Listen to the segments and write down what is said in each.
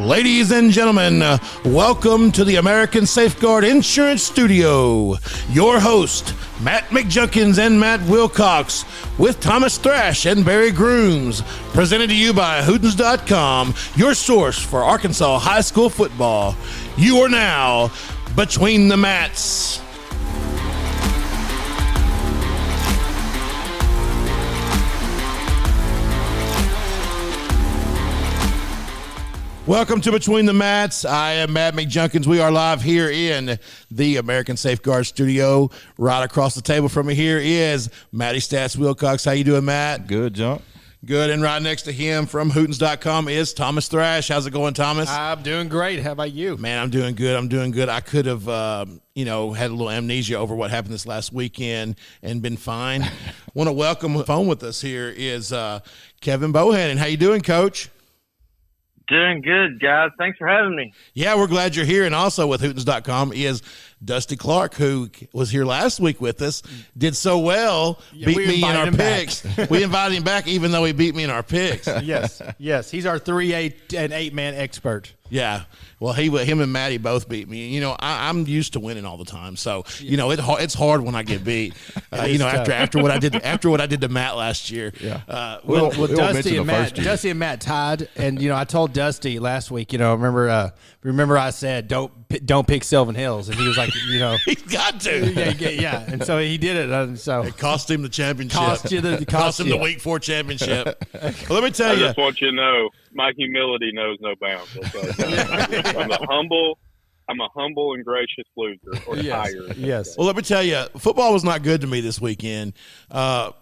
Ladies and gentlemen, welcome to the American Safeguard Insurance Studio. Your host, Matt McJunkins and Matt Wilcox, with Thomas Thrash and Barry Grooms. Presented to you by Hootens.com, your source for Arkansas high school football. You are now Between the Mats. Welcome to Between the Mats. I am Matt McJunkins. We are live here in the American Safeguard Studio. Right across the table from me here is Matty Stats Wilcox. How you doing, Matt? Good, Junk. Good. And right next to him from Hootens.com is Thomas Thrash. How's it going, Thomas? I'm doing great. How about you? Man, I'm doing good. I could have, had a little amnesia over what happened this last weekend and been fine. Want to welcome on the phone with us here is Kevin Bohannon. How you doing, Coach? Doing good, guys. Thanks for having me. Yeah, we're glad you're here. And also with Hootens.com is Dusty Clark, who was here last week with us, did so well, beat me in our picks. We invited him back even though he beat me in our picks. Yes. He's our 3, 8, and 8-man expert. Yeah. Well, him and Maddie both beat me. You know, I'm used to winning all the time, so it's hard when I get beat. After what I did to Matt last year. Yeah. Well, Dusty and Matt tied, and I told Dusty last week. Remember I said don't pick Sylvan Hills, and he was like, he's got to. Yeah, and so he did it. And so it cost him the championship. Cost him the Week 4 championship. Well, let me tell you. I just want you to know, my humility knows no bounds. Okay? I'm a humble and gracious loser, or tired. Yes. Well, let me tell you, football was not good to me this weekend. The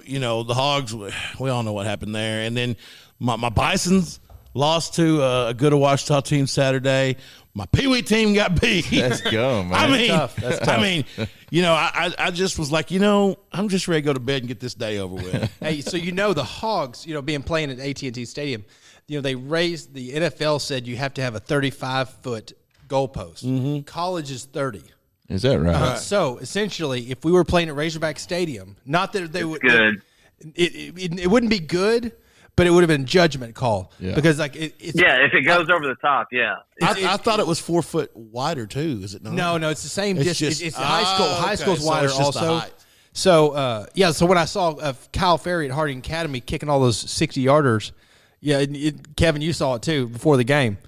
Hogs, we all know what happened there. And then my Bisons lost to a good Ouachita team Saturday. My Pee Wee team got beat. Let's go, man. That's tough. I just was like, I'm just ready to go to bed and get this day over with. Hey, so the Hogs, being playing at AT&T Stadium, they raised, the NFL said you have to have a 35-foot goalpost. Mm-hmm. College is 30. Is that right? So essentially, if we were playing at Razorback Stadium, not that they would good. It wouldn't be good, but it would have been a judgment call because it's if it goes over the top, yeah. I thought it was 4 foot wider too. Is it not? No, it's the same. It's high school. High school's wider so it's just also. So so when I saw Kyle Ferry at Harding Academy kicking all those 60-yarders, Kevin, you saw it too before the game.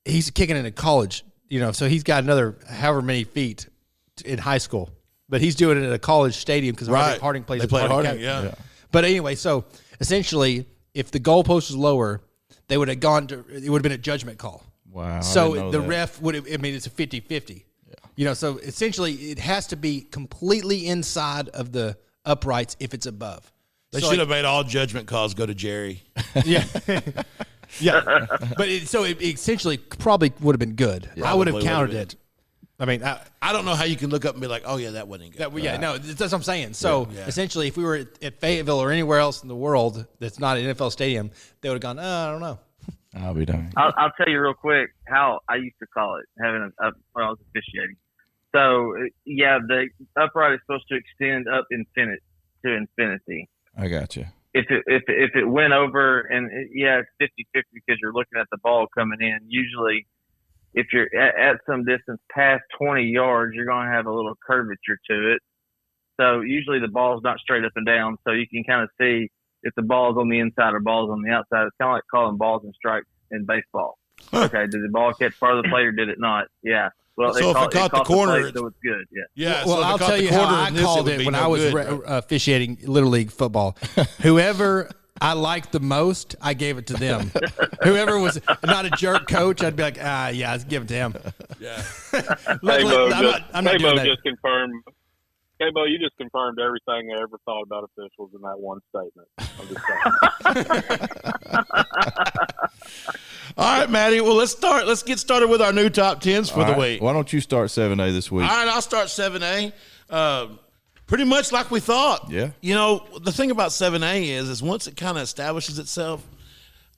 He's kicking it in college. So he's got another however many feet in high school, but he's doing it at a college stadium because Harding plays. They play at Harding, yeah. But anyway, so essentially, if the goalpost was lower, they would have gone to. It would have been a judgment call. Wow. So the ref would have. It's a 50-50. Yeah. So essentially, it has to be completely inside of the uprights if it's above. They should have made all judgment calls go to Jerry. Yeah. Yeah. But it essentially probably would have been good. I would have counted it. I mean, I don't know how you can look up and be like, oh, yeah, that wasn't good. That's what I'm saying. So essentially, if we were at Fayetteville or anywhere else in the world that's not an NFL stadium, they would have gone, I don't know. I'll be done. I'll tell you real quick how I used to call it, when I was officiating. So, the upright is supposed to extend up to infinity. I got you. If it went over, and it's 50-50 because you're looking at the ball coming in. Usually, if you're at some distance past 20 yards, you're going to have a little curvature to it. So usually the ball's not straight up and down, so you can kind of see if the ball's on the inside or ball's on the outside. It's kind of like calling balls and strikes in baseball. Okay, did the ball catch part of the plate or did it not? Yeah. Well, so if it caught the corner, plate, so it's good. Yeah. Yeah. Well, I'll tell you how I called it when I was officiating Little League football. Whoever I liked the most, I gave it to them. Whoever was not a jerk coach, I'd be like, let's give it to him. Yeah. I'm not doing that. Just confirmed. K-Bo, you just confirmed everything I ever thought about officials in that one statement. I'm just saying. All right, Maddie. Well, let's get started with our new top 10s for the week. Why don't you start 7A this week? All right, I'll start 7A. Pretty much like we thought. Yeah. The thing about 7A is once it kind of establishes itself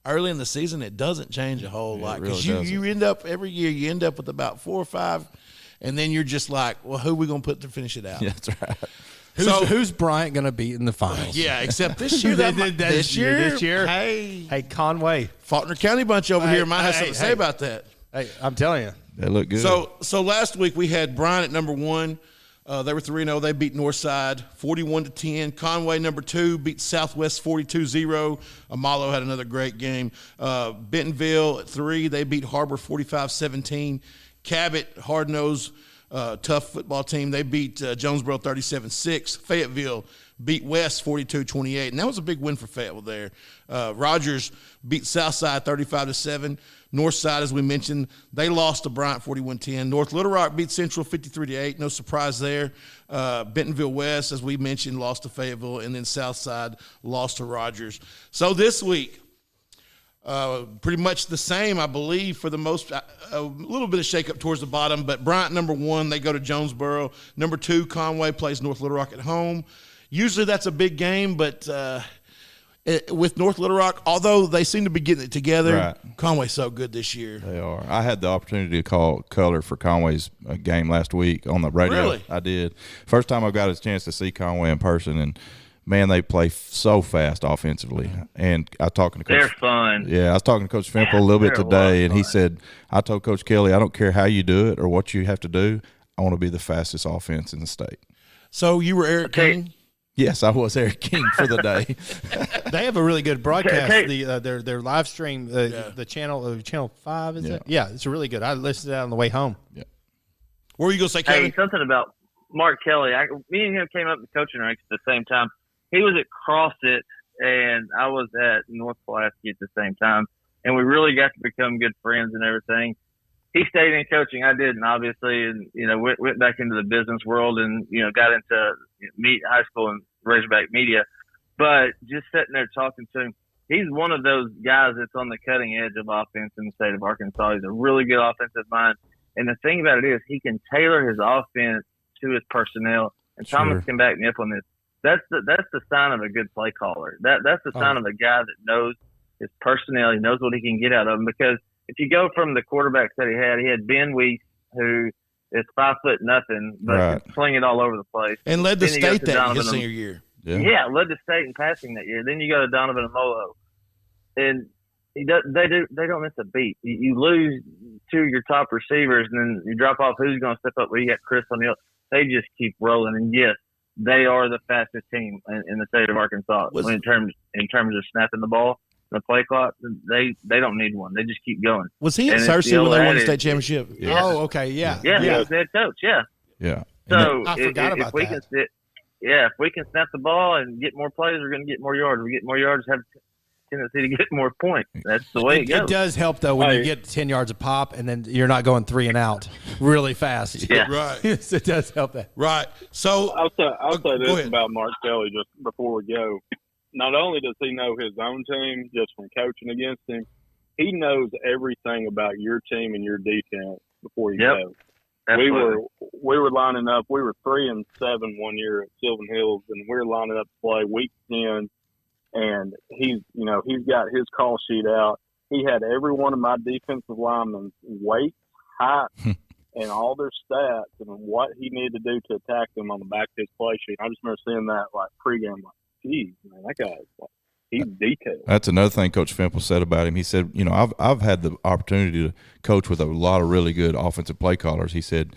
early in the season, it doesn't change a whole lot because you end up every year you end up with about 4 or 5. And then you're just like, well, who are we going to put to finish it out? Yeah, that's right. Who's Bryant going to beat in the finals? Yeah, except this year. This year. Hey, Conway. Faulkner County bunch over here might have something to say about that. Hey, I'm telling you. They look good. So last week we had Bryant at number 1. They were 3-0. They beat Northside 41-10. Conway, number 2, beat Southwest 42-0. Amalo had another great game. Bentonville at 3. They beat Harbor 45-17. Cabot, hard-nosed, tough football team. They beat Jonesboro 37-6. Fayetteville beat West 42-28, and that was a big win for Fayetteville there. Rogers beat Southside 35-7. Northside, as we mentioned, they lost to Bryant 41-10. North Little Rock beat Central 53-8. No surprise there. Bentonville West, as we mentioned, lost to Fayetteville, and then Southside lost to Rogers. So this week, pretty much the same, I believe, for the most, a little bit of shakeup towards the bottom, but Bryant, number 1, they go to Jonesboro. Number 2, Conway plays North Little Rock at home. Usually that's a big game, but with North Little Rock, although they seem to be getting it together, Right. Conway's so good this year. They are. I had the opportunity to call color for Conway's game last week on the radio. Really? I did. First time I got a chance to see Conway in person, and man, they play so fast offensively. And I talking to Coach. They're fun. Yeah, I was talking to Coach Fimple a little bit they're a lot today, of and he fun. said, I told Coach Kelly, I don't care how you do it or what you have to do. I want to be the fastest offense in the state. So you were Eric Okay. King? Yes, I was Eric King for the day. They have a really good broadcast. Okay. Their live stream, the channel 5 is it? Yeah, it's really good. I listened to that on the way home. Yeah. What were you going to say, Kevin? Hey, something about Mark Kelly. Me and him came up the coaching ranks at the same time. He was at CrossFit, and I was at North Pulaski at the same time, and we really got to become good friends and everything. He stayed in coaching. I didn't, obviously, and went back into the business world and got into high school and Razorback media. But just sitting there talking to him, he's one of those guys that's on the cutting edge of offense in the state of Arkansas. He's a really good offensive mind, and the thing about it is he can tailor his offense to his personnel. And Thomas can back me up on this. That's the sign of a good play caller. That's the sign of a guy that knows his personnel. He knows what he can get out of them. Because if you go from the quarterbacks that he had Ben Weiss, who is 5'0", but can sling it all over the place, And led the Then you go state to that Donovan his senior year. Yeah, led the state in passing that year. Then you go to Donovan Amolo, and they don't miss a beat. You lose two of your top receivers, and then you drop off. Who's going to step up? Well, you got Chris on the other. They just keep rolling, and yes, they are the fastest team in the state of Arkansas. In terms of snapping the ball, the play clock, they don't need one. They just keep going. Was he at And Cersei when they won the added- state championship? Yeah. Oh, okay, yeah. Yeah, he was head coach. Yeah. Yeah. So I forgot about if we that. if we can snap the ball and get more plays, we're going to get more yards. We get more yards, have a tendency to get more points. That's the way it goes. It does help though when you get 10 yards a pop and then you're not going 3 and out really fast. Yeah. Right. It does help that. Right. So I'll say go this ahead. about Mark Kelly just before we go. Not only does he know his own team just from coaching against him, he knows everything about your team and your defense before you go. Absolutely. We were lining up. We were 3-7 one year at Sylvan Hills, and we were lining up to play week 10. And he's got his call sheet out. He had every one of my defensive linemen's weight, height, and all their stats and what he needed to do to attack them on the back of his play sheet. I just remember seeing that pregame, geez, man, that guy's he's detailed. That's another thing Coach Fimple said about him. He said, I've had the opportunity to coach with a lot of really good offensive play callers. He said,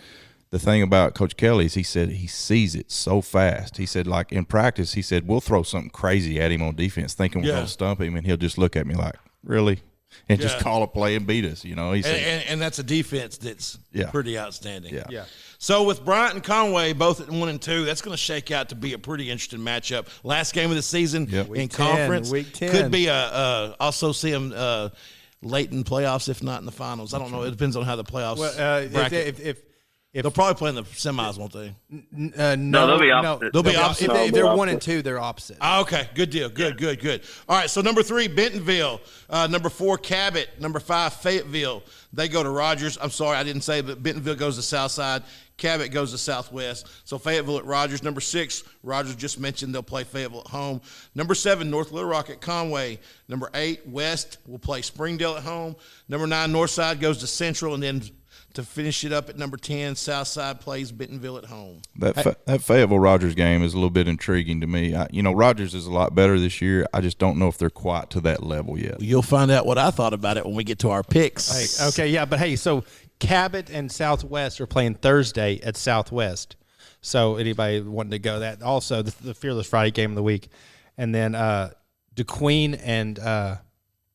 the thing about Coach Kelly is he said he sees it so fast. He said, like in practice, he said, we'll throw something crazy at him on defense thinking we're going to stump him, and he'll just look at me like, really? And just call a play and beat us, He said, and that's a defense that's pretty outstanding. Yeah. So with Bryant and Conway both at 1 and 2, that's going to shake out to be a pretty interesting matchup. Last game of the season in conference. Week 10. Could be also see them late in playoffs, if not in the finals. I don't know. It depends on how the playoffs bracket. If They'll probably play in the semis, won't they? No, they'll be opposite. They'll be opposite. If they're 1 and 2, they're opposite. Okay, good deal. Good. All right, so number 3, Bentonville. Number 4, Cabot. Number 5, Fayetteville. They go to Rogers. I'm sorry, I didn't say, but Bentonville goes to Southside. Cabot goes to Southwest. So Fayetteville at Rogers. Number 6, Rogers just mentioned they'll play Fayetteville at home. Number 7, North Little Rock at Conway. Number 8, West will play Springdale at home. Number 9, Northside goes to Central, and then to finish it up at number 10, Southside plays Bentonville at home. That Fayetteville-Rogers game is a little bit intriguing to me. Rogers is a lot better this year. I just don't know if they're quite to that level yet. You'll find out what I thought about it when we get to our picks. Hey, okay, yeah, but hey, so Cabot and Southwest are playing Thursday at Southwest. So anybody wanting to go that. Also, the Fearless Friday game of the week. And then DeQueen and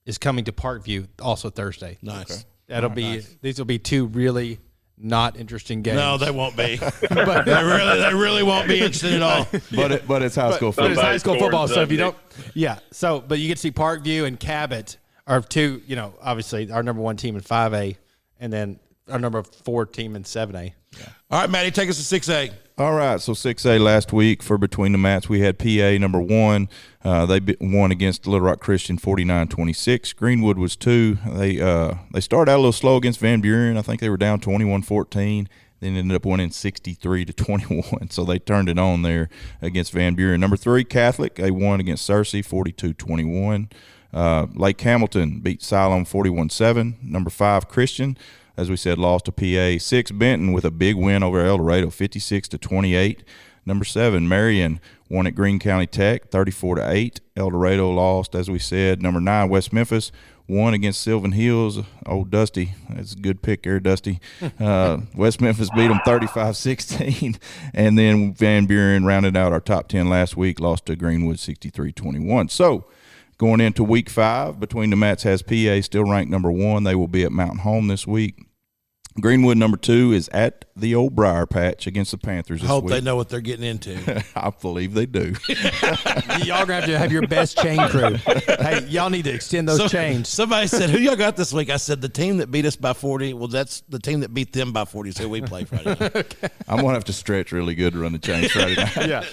is coming to Parkview also Thursday. Nice. Okay. These will be 2 really not interesting games. No, they won't be. But they really won't be interesting at all. But it's high school football. But it's high school football. So if you don't, but you get to see Parkview and Cabot are 2. Obviously our number 1 team in 5A, and then our number 4 team in 7A. Yeah. All right, Matty, take us to 6A. All right, so 6A last week for Between the Mats, we had PA number 1. They won against Little Rock Christian 49-26. Greenwood was 2. They started out a little slow against Van Buren. I think they were down 21-14. Then ended up winning 63-21. So they turned it on there against Van Buren. Number 3, Catholic. They won against Searcy 42-21. Lake Hamilton beat Siloam 41-7. Number 5, Christian, as we said, lost to PA. 6, Benton with a big win over El Dorado, 56-28. Number 7, Marion won at Greene County Tech, 34-8. El Dorado lost, as we said. Number 9, West Memphis won against Sylvan Hills. Oh, Dusty, that's a good pick there, Dusty. West Memphis beat them 35-16. And then Van Buren rounded out our top 10 last week, lost to Greenwood 63-21. So, going into week 5, Between the Mats has PA still ranked number 1. They will be at Mountain Home this week. Greenwood number 2 is at the old Briar Patch against the Panthers this Hope week. they know what they're getting into. I believe they do. Y'all going to have your best chain crew. Hey, y'all need to extend those chains. Somebody said, who y'all got this week? I said, the team that beat us by 40. Well, that's the team that beat them by 40. So we play Friday night. Okay. I'm going to have to stretch really good to run the chains Friday night. Yeah.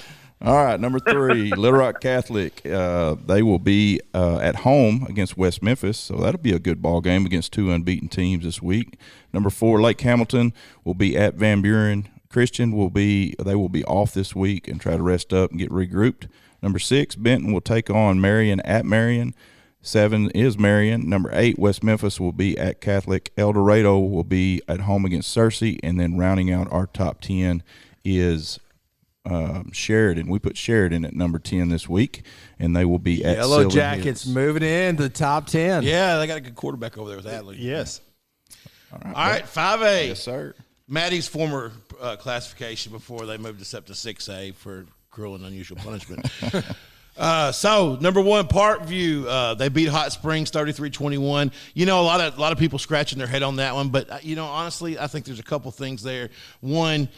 All right, number 3, Little Rock Catholic. They will be at home against West Memphis, so that'll be a good ball game against 2 unbeaten teams this week. Number 4, Lake Hamilton will be at Van Buren. Christian will be off this week and try to rest up and get regrouped. Number 6, Benton will take on Marion at Marion. 7 is Marion. Number 8, West Memphis will be at Catholic. El Dorado will be at home against Searcy, and then rounding out our top 10 is Sheridan. We put Sheridan at number 10 this week, and they will be at Yellow Sylvan Jackets Hills. moving into the top 10. Yeah, they got a good quarterback over there with Adley. Yes. All right, 5A. Yes, sir. Maddie's former classification before they moved us up to 6A for cruel and unusual punishment. So number 1, Parkview. They beat Hot Springs 33-21. A lot of people scratching their head on that one, but honestly, I think there's a couple things there. One,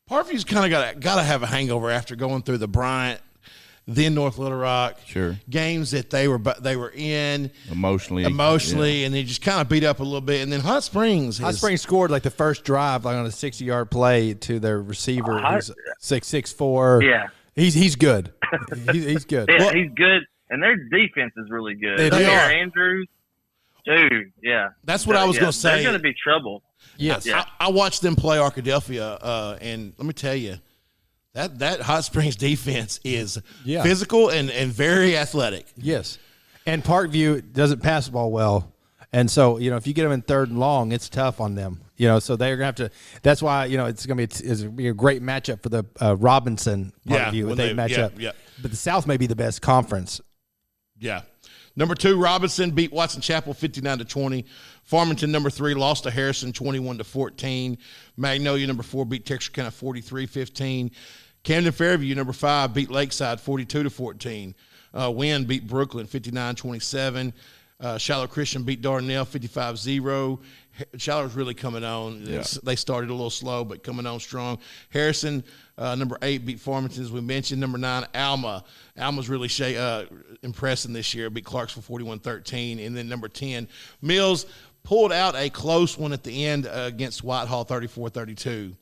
Parkview's kind of got to have a hangover after going through the Bryant, then North Little Rock games that they were in emotionally, and they just kind of beat up a little bit. And then Hot Springs scored like the first drive, like on a 60-yard play to their receiver, who's 6'4". Yeah, he's good. He's good. Yeah, he's good, and their defense is really good. They are. Andrews, dude. Yeah, that's what I was going to say. They're going to be trouble. Yes, yeah. I watched them play Arkadelphia, and let me tell you, that Hot Springs defense is physical and very athletic. Yes, and Parkview doesn't pass the ball well, and so if you get them in 3rd and long, it's tough on them. So they're gonna have to. That's why it's gonna be a great matchup for the Robinson Parkview if they match up. Yeah. But the South may be the best conference. Yeah. Number 2, Robinson beat Watson Chapel 59-20. Farmington, number 3, lost to Harrison 21-14. Magnolia, number 4, beat Texarkana 43-15. Camden Fairview, number 5, beat Lakeside 42-14. Wynn beat Brooklyn 59-27. Shiloh Christian beat Dardanelle 55-0. Shiloh's really coming on. Yeah. They started a little slow, but coming on strong. Harrison, number 8, beat Farmington, as we mentioned. Number 9, Alma. Alma's really impressing this year. Beat Clarksville 41-13. And then number 10, Mills pulled out a close one at the end against Whitehall 34-32.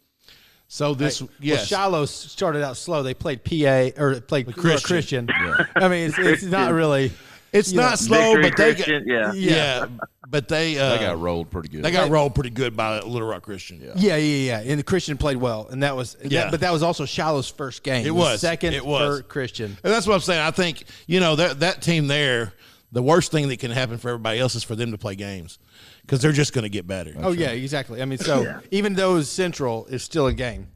So this, yes. Well, Shiloh started out slow. They played PA or played Christian. Yeah. I mean, it's not really. It's not slow, Victory but they Christian, yeah, but they got rolled pretty good. They got rolled pretty good by Little Rock Christian. Yeah. And the Christian played well, and that was but that was also Shiloh's first game. It was second it was. for Christian. And that's what I'm saying. I think that team there. The worst thing that can happen for everybody else is for them to play games because they're just going to get better. Yeah, exactly. I mean, so even though Central is still a game,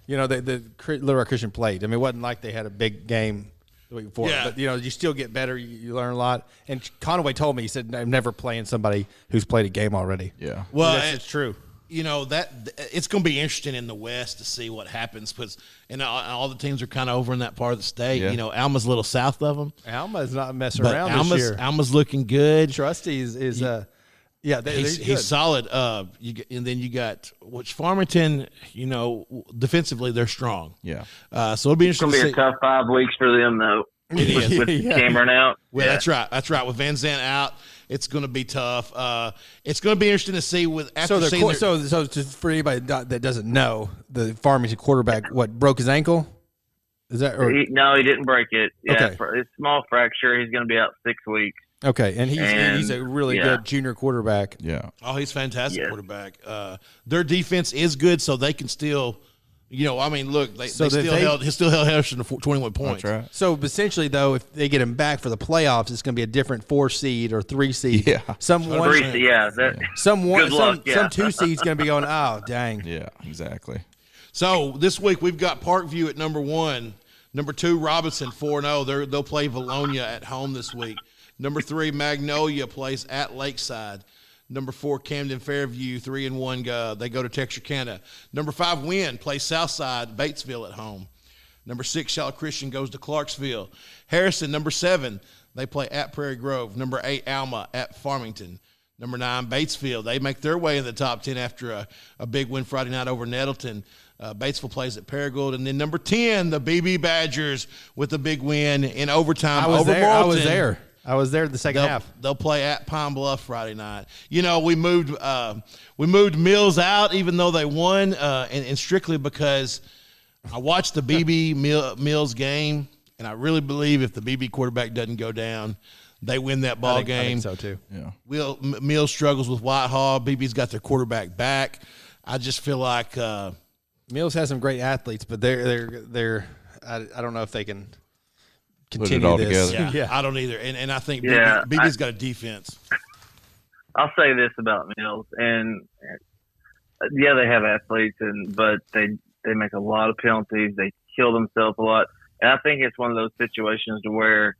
the Little Rock Christian played. I mean, it wasn't like they had a big game the week before, but you still get better. You learn a lot. And Conaway told me, he said, "I'm never playing somebody who's played a game already." Yeah, well, it's true. That it's going to be interesting in the West to see what happens because all the teams are kind of over in that part of the state. Yeah. Alma's a little south of them. Alma's not messing around this year. Alma's looking good. Trusty is he's solid. And then you got Farmington. Defensively they're strong. Yeah. So it'll be interesting. It's going to be a tough 5 weeks for them though. With Cameron out. Well, that's right. That's right. With Van Zandt out, it's going to be tough. It's going to be interesting to see for anybody that doesn't know, the Farmington quarterback broke his ankle. Is that no? He didn't break it. Yeah, okay. It's a small fracture. He's going to be out 6 weeks. Okay, and he's a really good junior quarterback. Yeah. Oh, he's a fantastic quarterback. Their defense is good, so they can still. Look, they still held Harrison to 21 points. That's right. So essentially, though, if they get him back for the playoffs, it's going to be a different 4 seed or 3 seed. Yeah. Some 2 seed's going to be going, oh, dang. Yeah, exactly. So this week we've got Parkview at number 1, number 2 Robinson 4-0. They'll play Valonia at home this week. Number 3 Magnolia plays at Lakeside. Number 4, Camden Fairview, 3-1. They go to Texarkana. Number 5, Wynn plays Southside, Batesville at home. Number 6, Shiloh Christian goes to Clarksville. Harrison, number 7, they play at Prairie Grove. Number 8, Alma at Farmington. Number 9, Batesville. They make their way in the top 10 after a big win Friday night over Nettleton. Batesville plays at Paragould. And then number 10, the BB Badgers with a big win in overtime over Morrilton. I was there the second half. They'll play at Pine Bluff Friday night. We moved Mills out even though they won, and strictly because I watched the BB Mills game, and I really believe if the BB quarterback doesn't go down, they win that ball game. I think so too. Yeah. Mills struggles with Whitehall. BB's got their quarterback back. I just feel like Mills has some great athletes, but they're I don't know if they can continue put it all this. together. Yeah, I don't either. And I think BB's got a defense. I'll say this about Mills, and they have athletes, but they make a lot of penalties. They kill themselves a lot, and I think it's one of those situations to where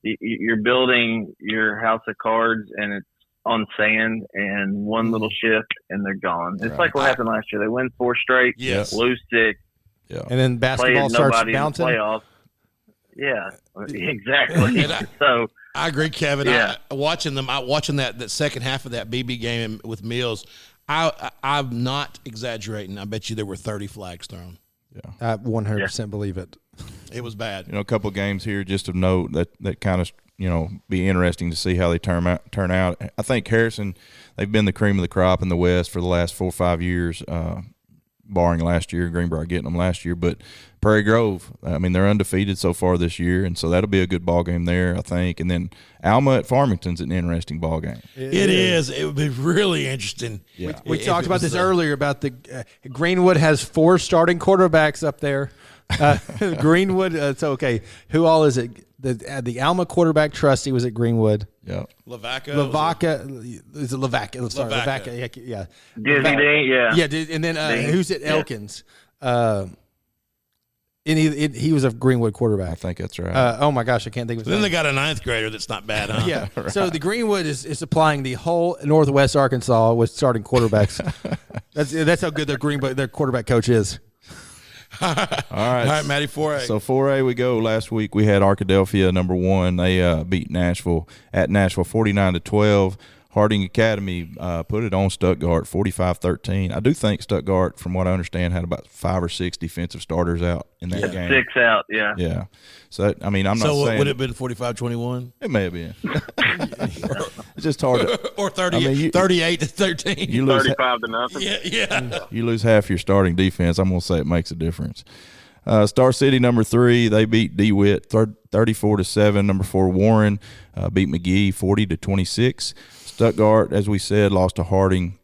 you're building your house of cards, and it's on sand, and one little shift, and they're gone. It's like what happened last year. They win 4 straight, lose 6, and then basketball starts bouncing. Playoffs. Yeah, exactly. So I agree, Kevin. Watching that second half of that BB game with Mills, I'm not exaggerating. I bet you there were 30 flags thrown. Yeah, I 100% believe it. It was bad. A couple of games here just of note that kind of be interesting to see how they turn out. I think Harrison, they've been the cream of the crop in the West for the last 4 or 5 years. Barring last year, Greenbrier getting them last year, but Prairie Grove, they're undefeated so far this year, and so that'll be a good ball game there, I think. And then Alma at Farmington's an interesting ball game. It is. It would be really interesting. Yeah. We talked about this earlier about the Greenwood has 4 starting quarterbacks up there. Greenwood. So okay, who all is it? The Alma quarterback Trusty was at Greenwood. Yeah, Lavaca. Is it Lavaca? Sorry, Lavaca. Yeah. Disney, yeah. And then who's at Elkins? And he was a Greenwood quarterback. I think that's right. Oh my gosh, I can't think of his name. name. Then they got a 9th grader that's not bad, huh? Yeah. Right. So the Greenwood is supplying the whole Northwest Arkansas with starting quarterbacks. that's how good their quarterback coach is. All right, Matty, 4A. So 4A we go. Last week we had Arkadelphia number 1. They beat Nashville at Nashville 49-12. Harding Academy put it on Stuttgart 45-13. I do think Stuttgart, from what I understand, had about 5 or 6 defensive starters out in that game. 6 out, yeah. Yeah. So I'm not saying. So would it have been 45-21? It may have been. It's just hard to. Or 38-13. You lose 35-0. Yeah. You lose half your starting defense. I'm going to say it makes a difference. Star City, number 3, they beat DeWitt 34-7. Number 4, Warren beat McGee 40-26. Stuttgart, as we said, lost to Harding.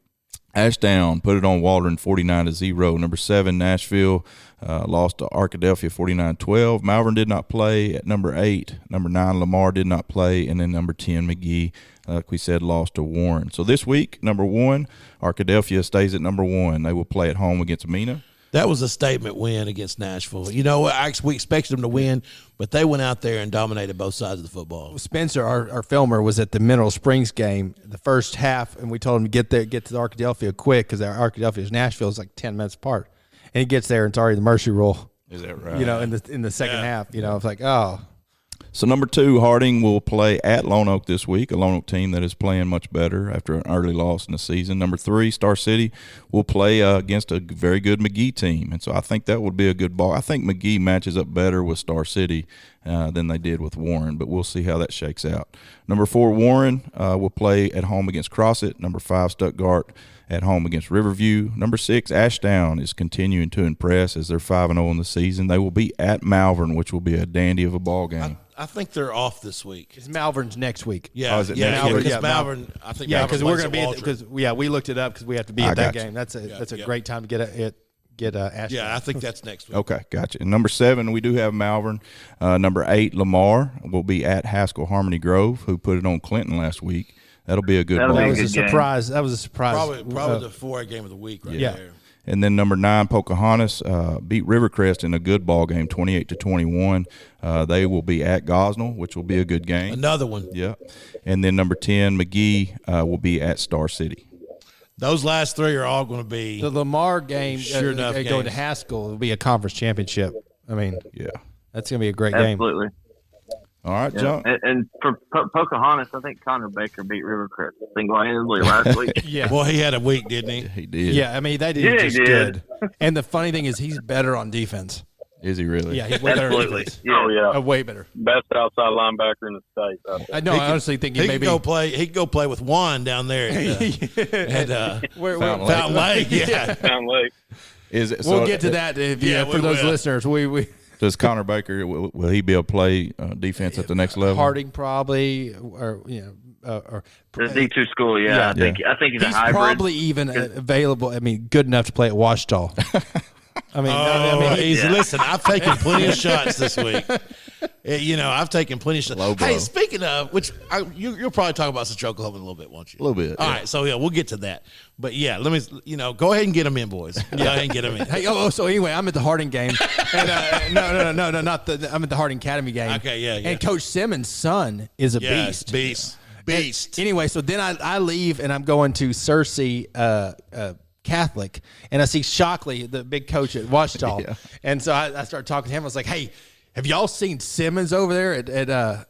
Ashdown put it on Waldron 49-0. Number 7, Nashville lost to Arkadelphia 49-12. Malvern did not play at number 8. Number 9, Lamar did not play. And then number 10, McGee, like we said, lost to Warren. So this week, number 1, Arkadelphia stays at number 1. They will play at home against Mina. That was a statement win against Nashville. You know, we expected them to win, but they went out there and dominated both sides of the football. Spencer, our filmer, was at the Mineral Springs game the first half, and we told him to get to the Arkadelphia quick because Arkadelphia's Nashville is like 10 minutes apart. And he gets there, and it's already the mercy rule. Is that right? You know, in the second half, you know, it's like, oh. So number 2, Harding will play at Lone Oak this week, a Lone Oak team that is playing much better after an early loss in the season. Number 3, Star City will play against a very good McGee team, and so I think that would be a good ball. I think McGee matches up better with Star City than they did with Warren, but we'll see how that shakes out. Number 4, Warren will play at home against Crossett. Number 5, Stuttgart at home against Riverview. Number 6, Ashdown is continuing to impress as they're 5-0 in the season. They will be at Malvern, which will be a dandy of a ball game. I think they're off this week. It's Malvern's next week. Yeah, is it yeah, next Malvern, week? because Malvern. I think because we're going to be because we looked it up because we have to be at that game. That's a great time to get Ashdown. Yeah, I think that's next week. Okay, gotcha. And number 7, we do have Malvern. Number 8, Lamar will be at Haskell Harmony Grove, who put it on Clinton last week. That'll be a good ball. That was a surprise. That was a surprise. Probably the 4A game of the week right there. And then number 9, Pocahontas beat Rivercrest in a good ball game, 28-21. They will be at Gosnell, which will be a good game. Another one. Yeah. And then number 10, McGee will be at Star City. Those last 3 are all going to be the Lamar game. Sure enough, going to Haskell will be a conference championship. I mean, yeah, that's going to be a great game. Absolutely. All right, John. And for Pocahontas, I think Connor Baker beat Rivercrest single-handedly last week. Yeah. Well, he had a week, didn't he? He did. Yeah, I mean, they did just good. And the funny thing is he's better on defense. Is he really? Yeah, he's way better on defense. Oh, yeah. Way better. Best outside linebacker in the state. I know. I honestly think he maybe could go play with Juan down there at Fountain Lake. Yeah. Fountain Lake. Is it, we'll get to that for those listeners. We does Connor Baker will he be able to play defense at the next level? Harding probably, or or the D2 school. Yeah, I think he's a hybrid. Probably even available. I mean, good enough to play at Ouachita. I mean, listen, I've taken plenty of shots this week. I've taken plenty of shots. Hey, speaking of which, you'll probably talk about Central Oklahoma in a little bit, won't you? A little bit. All right, so we'll get to that. But let me, go ahead and get them in, boys. Go ahead and get them in. Hey, so anyway, I'm at the Harding game. And, no, not I'm at the Harding Academy game. Okay, yeah. And Coach Simmons' son is a beast. Beast. Anyway, so then I leave and I'm going to Searcy Catholic, and I see Shockley, the big coach at Ouachita. Yeah. And so I started talking to him. I was like, hey, have y'all seen Simmons over there at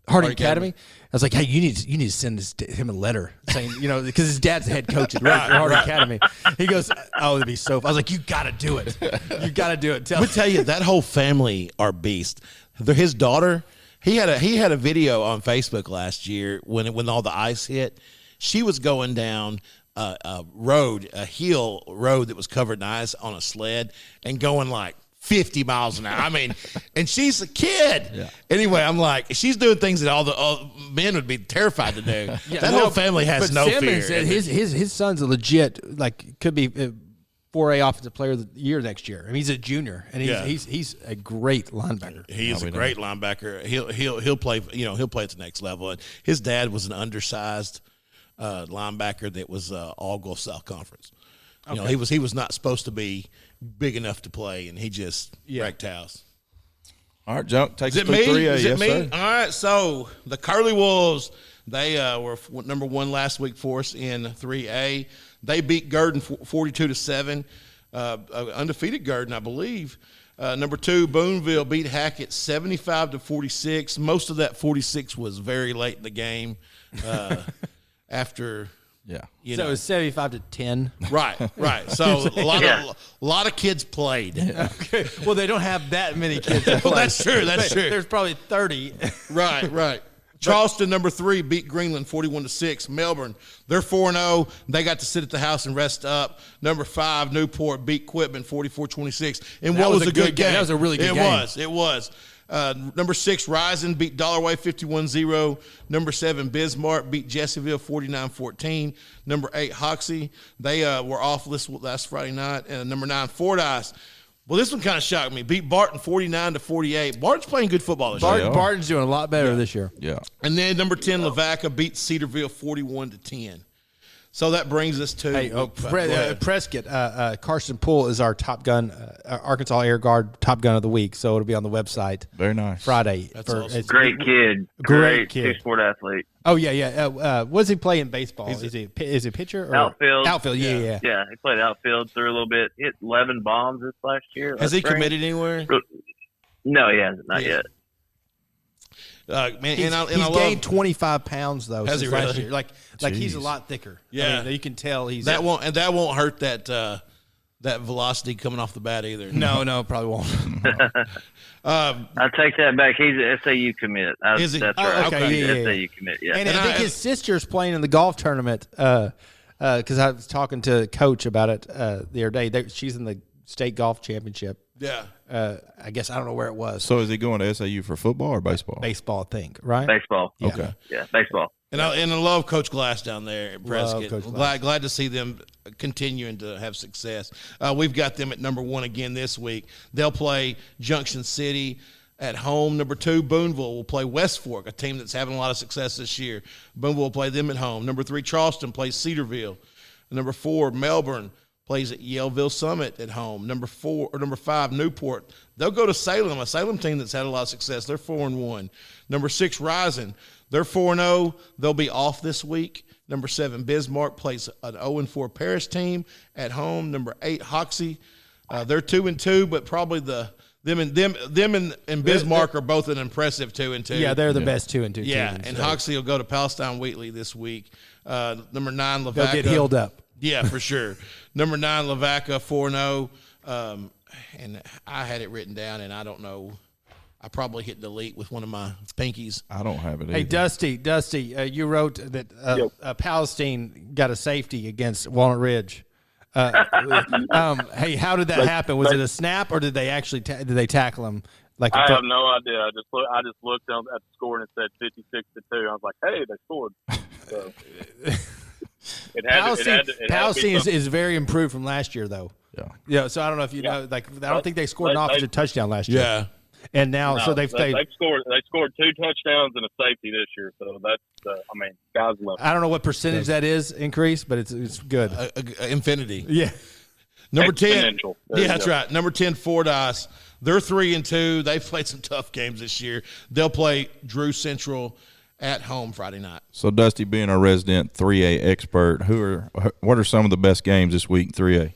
Harding Academy? I was like, hey, you need to send him a letter saying, because his dad's the head coach at Harding Academy. He goes, oh, it'd be so fun. I was like, you got to do it. You got to do it. Let me tell you, that whole family are beasts. His daughter, he had a video on Facebook last year when all the ice hit. She was going down a hill road that was covered in ice on a sled and going like 50 miles an hour. I mean, and she's a kid. Yeah. Anyway, I'm like, she's doing things that all the men would be terrified to do. That whole family has no Simmons fear. His son's a legit, could be 4A offensive player of the year next year. I mean, he's a junior, and he's a great linebacker. He's a great linebacker. He'll play. He'll play at the next level. And his dad was an undersized linebacker that was all Gulf South Conference. Okay. He was not supposed to be big enough to play, and he just wrecked house. All right, Junk, take us to 3A. Is it me? Sir. All right, so the Curly Wolves, they were number 1 last week for us in 3A. They beat Gurdon 42-7, undefeated Gurdon, I believe. Number 2, Boonville beat Hackett 75-46. Most of that 46 was very late in the game. After so it was 75-10. Right. So a lot of kids played. Yeah. Okay. Well, they don't have that many kids. Well, that's true. There's probably 30. Right. Charleston, number 3, beat Greenland 41-6. Melbourne, they're 4-0. They got to sit at the house and rest up. Number 5, Newport beat Quitman 44-26. And what was a good game? That was a really good game. It was. Number 6, Rising beat Dollarway 51-0. Number 7, Bismarck beat Jesseville 49-14. Number 8, Hoxie, they were off last Friday night. And number 9, Fordyce. Well, this one kind of shocked me. Beat Barton 49-48. Barton's playing good football this year. Barton's doing a lot better this year. Yeah. And then number 10, Lavaca beat Cedarville 41-10. So that brings us to Prescott. Carson Poole is our Top Gun, Arkansas Air Guard Top Gun of the week. So it'll be on the website. Very nice. Friday. That's awesome. Great kid. Great kid. Two-sport athlete. Oh, yeah. What does he play in baseball? Is he pitcher? Or? Outfield. Outfield, yeah. Yeah, he played outfield, threw a little bit, hit 11 bombs this last year. Has he committed anywhere? No, he hasn't. Not yet. Man, he's gained 25 pounds though since last year. Like he's a lot thicker. Yeah, I mean, you can tell he's that won't hurt that velocity coming off the bat either. No, probably won't. I take that back. He's an SAU commit. Is he? That's right. Okay, yeah. SAU commit. Yeah, and I think his sister's playing in the golf tournament. Because I was talking to Coach about it the other day. She's in the state golf championship. Yeah. I guess I don't know where it was. So is he going to SAU for football or baseball? Baseball, I think, right? Baseball. Yeah. Okay. Yeah, baseball. And I love Coach Glass down there at Prescott. Coach Glass. Glad to see them continuing to have success. We've got them at number 1 again this week. They'll play Junction City at home. Number 2, Booneville will play West Fork, a team that's having a lot of success this year. Booneville will play them at home. Number 3, Charleston plays Cedarville. Number 4, Melbourne plays at Yaleville Summit at home. Number 5, Newport. They'll go to Salem, a Salem team that's had a lot of success. They're 4-1. Number 6, Rising. They're 4-0. They'll be off this week. Number 7, Bismarck plays an 0-4 Paris team at home. Number 8, Hoxie. They're 2-2, but probably them and Bismarck are both an impressive 2-2. Yeah, they're the best 2-2 teams. Yeah, and Hoxie will go to Palestine Wheatley this week. Number 9, Lavaca. They'll get healed up. Yeah, for sure. Number 9, Lavaca, 4-0. And I had it written down, and I don't know. I probably hit delete with one of my pinkies. I don't have it either. Hey, Dusty, you wrote that Palestine got a safety against Walnut Ridge. Hey, how did that happen? Was it a snap, or did they actually did they tackle him? I have no idea. I just looked at the score and it said 56-2. I was like, hey, they scored. So. Palestine is very improved from last year, though. Yeah. So I don't know if you know. I don't think they scored an offensive touchdown last year. Yeah. And now, so they've scored 2 touchdowns and a safety this year. So that's, guys love it. I don't know what percentage that is increase, but it's good. Infinity. Yeah. Number 10. Yeah, that's right. Number 10, Fordyce. They're 3-2. They've played some tough games this year. They'll play Drew Central at home Friday night. So, Dusty, being our resident 3A expert, what are some of the best games this week in 3A?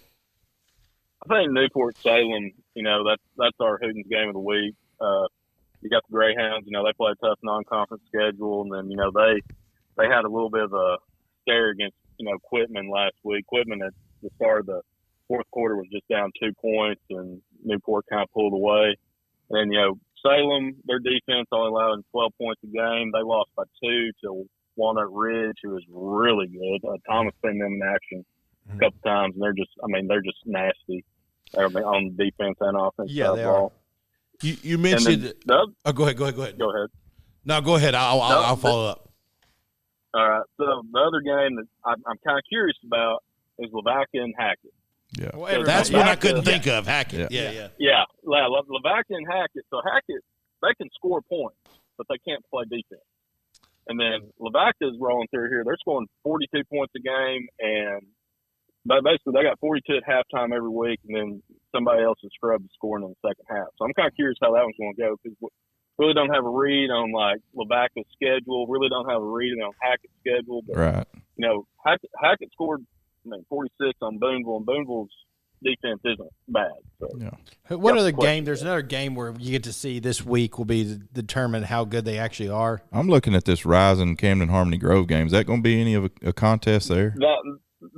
I think Newport Salem, that's our Hootens game of the week. You got the Greyhounds, they play a tough non-conference schedule, and then, they had a little bit of a scare against, Quitman last week. Quitman at the start of the fourth quarter was just down 2 points, and Newport kind of pulled away. And, Salem, their defense only allowed 12 points a game. They lost by 2 to Walnut Ridge, who was really good. Thomas seen them in action a couple times, and they're just nasty on defense and offense. Yeah, they are. You mentioned. Go ahead. Go ahead. No, go ahead. I'll follow up. All right. So the other game that I'm kind of curious about is Lavaca and Hackett. Yeah, well, that's one I couldn't think of. Hackett. Yeah. Lavaca and Hackett. So Hackett, they can score points, but they can't play defense. And then Lavaca's rolling through here. They're scoring 42 points a game, and basically they got 42 at halftime every week, and then somebody else is scrubbed scoring in the second half. So I'm kind of curious how that one's going to go, because we really don't have a read on Lavaca's schedule. Really don't have a read on Hackett's schedule. But, right. Hackett scored 46 on Booneville, and Booneville's defense isn't bad. So. Yeah. What other game? There's another game where you get to see this week will be to determine how good they actually are. I'm looking at this Rising Camden Harmony Grove game. Is that going to be any of a contest there?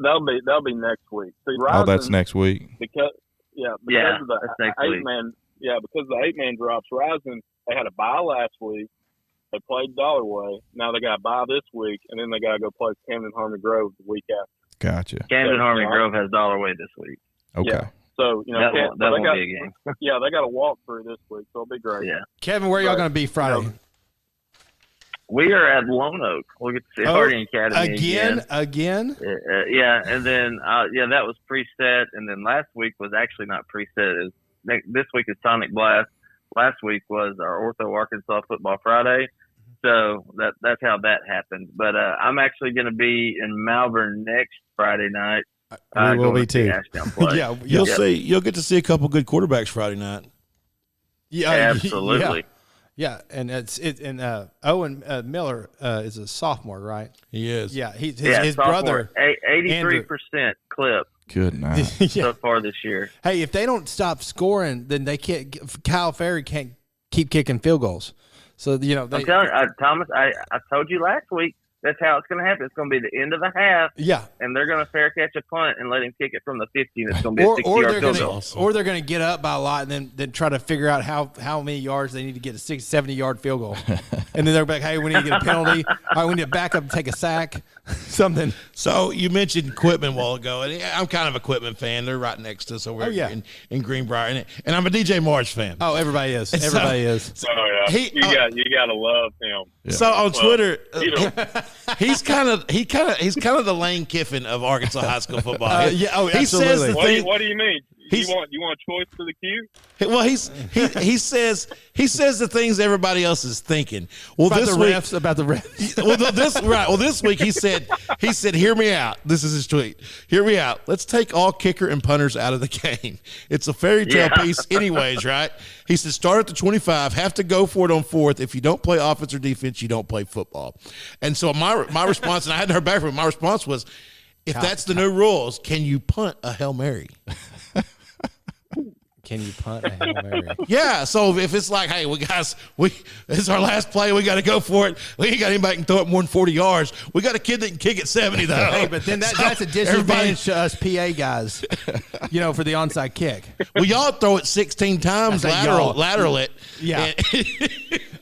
That'll be next week. See, Rising, that's next week. Because of the 8-man. Yeah, because the 8-man drops. Rising, they had a bye last week, They played Dollarway. Now they got to bye this week, and then they got to go play Camden Harmony Grove the week after. Gotcha. Camden Harmony Grove has Dollarway this week. Okay. Yeah. So, you know, that won't be a game. Yeah, they got to walk through this week, so it'll be great. Yeah. Kevin, where are y'all going to be Friday? We are at Lone Oak. We'll get to see Harding Academy again. Yeah, and then that was preset, and then last week was actually not preset. This week is Sonic Blast. Last week was our Ortho Arkansas Football Friday, so that's how that happened. But I'm actually going to be in Malvern next Friday night. We will be too. Yeah, you'll see. You'll get to see a couple good quarterbacks Friday night. Yeah, absolutely. Yeah, and Owen Miller is a sophomore, right? He is. Yeah, his brother. 83% clip. Good night. So far this year. Hey, if they don't stop scoring, then they can't. Kyle Ferry can't keep kicking field goals. So I'm telling you, Thomas. I told you last week. That's how it's going to happen. It's going to be the end of the half. Yeah. And they're going to fair catch a punt and let him kick it from the 50, and it's going to be a 60-yard field goal. Or they're going to get up by a lot and then try to figure out how many yards they need to get a 70-yard field goal. And then they're like, hey, we need to get a penalty. All right, we need to back up and take a sack. Something. So you mentioned Quitman a while ago, and I'm kind of a Quitman fan. They're right next to us over in Greenbrier, and I'm a DJ Marsh fan. Oh, everybody is. Everybody is. So, you got to love him. Yeah. So on Twitter, he's kind of the Lane Kiffin of Arkansas high school football. Absolutely. He says the thing. What do you mean? You want choice for the queue? Well, he says the things everybody else is thinking. Well, about this the week, refs, about the refs. Well, this week he said, hear me out. This is his tweet. Hear me out. Let's take all kicker and punters out of the game. It's a fairy tale piece, anyways, right? He said, start at the 25, have to go for it on fourth. If you don't play offense or defense, you don't play football. And so my response, and I hadn't heard back from him. My response was, if that's the new rules, can you punt a Hail Mary? Can you punt a Hail Mary? Yeah, so if it's like, hey, this is our last play, we got to go for it. We ain't got anybody that can throw it more than 40 yards. We got a kid that can kick it 70, though. Hey, but then that's a disadvantage to us PA guys, for the onside kick. Well, y'all throw it 16 times, lateral it. Yeah.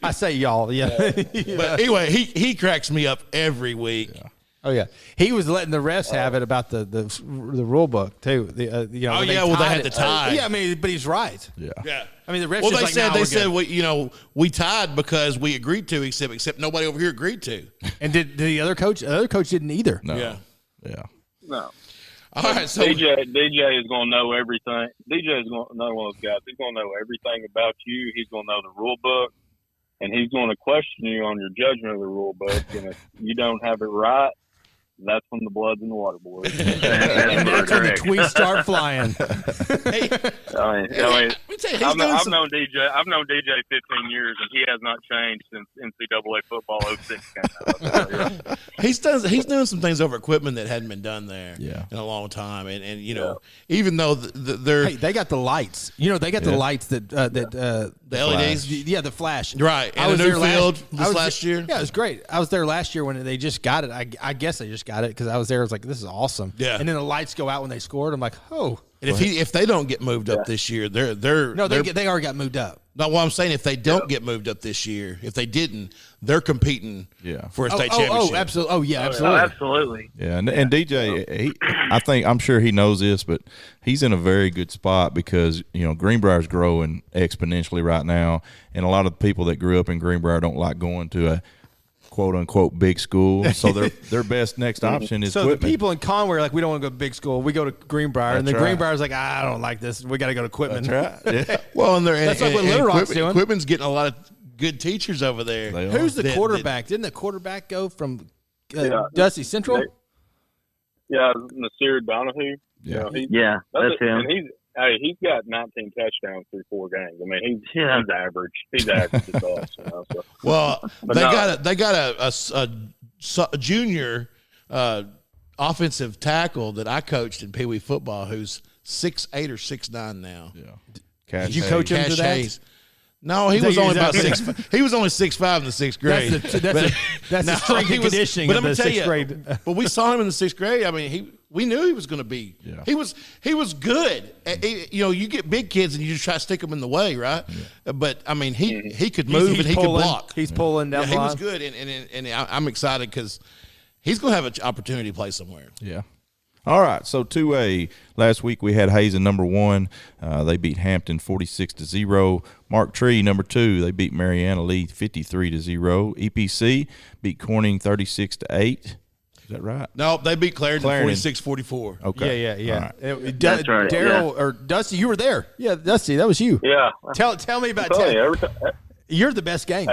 I say y'all, yeah. But anyway, he cracks me up every week. Yeah. Oh yeah, he was letting the refs have it about the rule book too. They had the tie. Yeah, I mean, but he's right. Yeah. I mean, the refs. Well, they said we tied because we agreed to, except nobody over here agreed to. And did the other coach? The other coach didn't either. No. Yeah. No. All right, so DJ is going to know everything. DJ is going to know one of those guys. He's going to know everything about you. He's going to know the rule book, and he's going to question you on your judgment of the rule book. And if you don't have it right, that's when the blood's in the water, boys. And that's when the tweets start flying. I've known DJ. I've known DJ 15 years, and he has not changed since NCAA football 06 came out. He's doing some things over at Quitman that hadn't been done there in a long time, and even though they got the lights, they got the lights that the LEDs, the flash, right? And I was there last year. Yeah, it was great. I was there last year when they just got it. I guess they just got it because I was there. I was like, this is awesome. Yeah. And then the lights go out when they scored. I'm like, oh. And if they don't get moved up this year, they already got moved up. No, what I'm saying, if they don't get moved up this year, if they didn't, they're competing for a state championship. Oh, absolutely. Oh, yeah, absolutely. Absolutely. Yeah, and DJ, I'm sure he knows this, but he's in a very good spot because, Greenbrier's growing exponentially right now, and a lot of the people that grew up in Greenbrier don't like going to a quote-unquote big school, so their best next option is so Quitman. The people in Conway are like, we don't want to go to big school. We go to Greenbrier. And the Greenbrier's like, I don't like this. We got to go to Quitman. That's right. Yeah. Well, that's like what Little Rock's doing. Quitman's getting a lot of good teachers over there. Who's the quarterback? Didn't the quarterback go from Dusty Central? Yeah, Nasir Donahue. Yeah, that's him. And he's got 19 touchdowns through 4 games. I mean, he's average. He's average at best. So. Well, they got a junior offensive tackle that I coached in Pee Wee football who's 6'8" or 6'9" now. Yeah. Did you coach him to that? No, he was only about 6'5". He was only 6'5" in the 6th grade. That's the strength and conditioning. But I'm of the gonna tell 6th grade. But we saw him in the 6th grade. I mean, We knew he was going to be. Yeah. He was good. You get big kids and you just try to stick them in the way, right? Yeah. But I mean, he could move and he could block. He's pulling down. He was good, and I'm excited because he's going to have an opportunity to play somewhere. Yeah. All right, so 2A, last week we had Hazen number 1. They beat Hampton 46-0. Mark Tree number 2, they beat Mariana Lee 53-0. EPC beat Corning 36-8. Is that right? No, they beat Clarendon 46-44. Okay. Yeah. Right. That's right. Daryl or Dusty, you were there. Yeah, Dusty, that was you. Yeah. Tell me about You're the best games.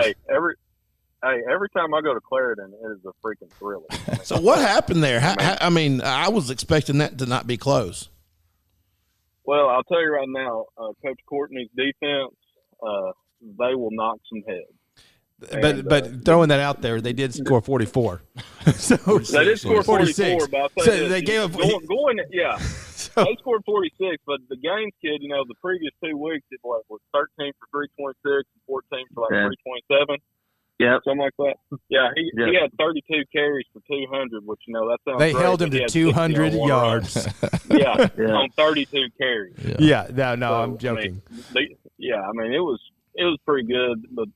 Every time I go to Clarendon, it is a freaking thriller. So what happened there? I was expecting that to not be close. Well, I'll tell you right now, Coach Courtney's defense, they will knock some heads. But throwing that out there, they did score 44. So they did score 44, but I'll tell you, they gave up. Yeah. So, they scored 46, but the Gaines kid, the previous 2 weeks, it was 13 for 326 and 14 for 327. Yeah, something like that. Yeah, he had 32 carries for 200, which that sounds. They great, held him to 200 yards. on 32 carries. I'm joking. It was pretty good, but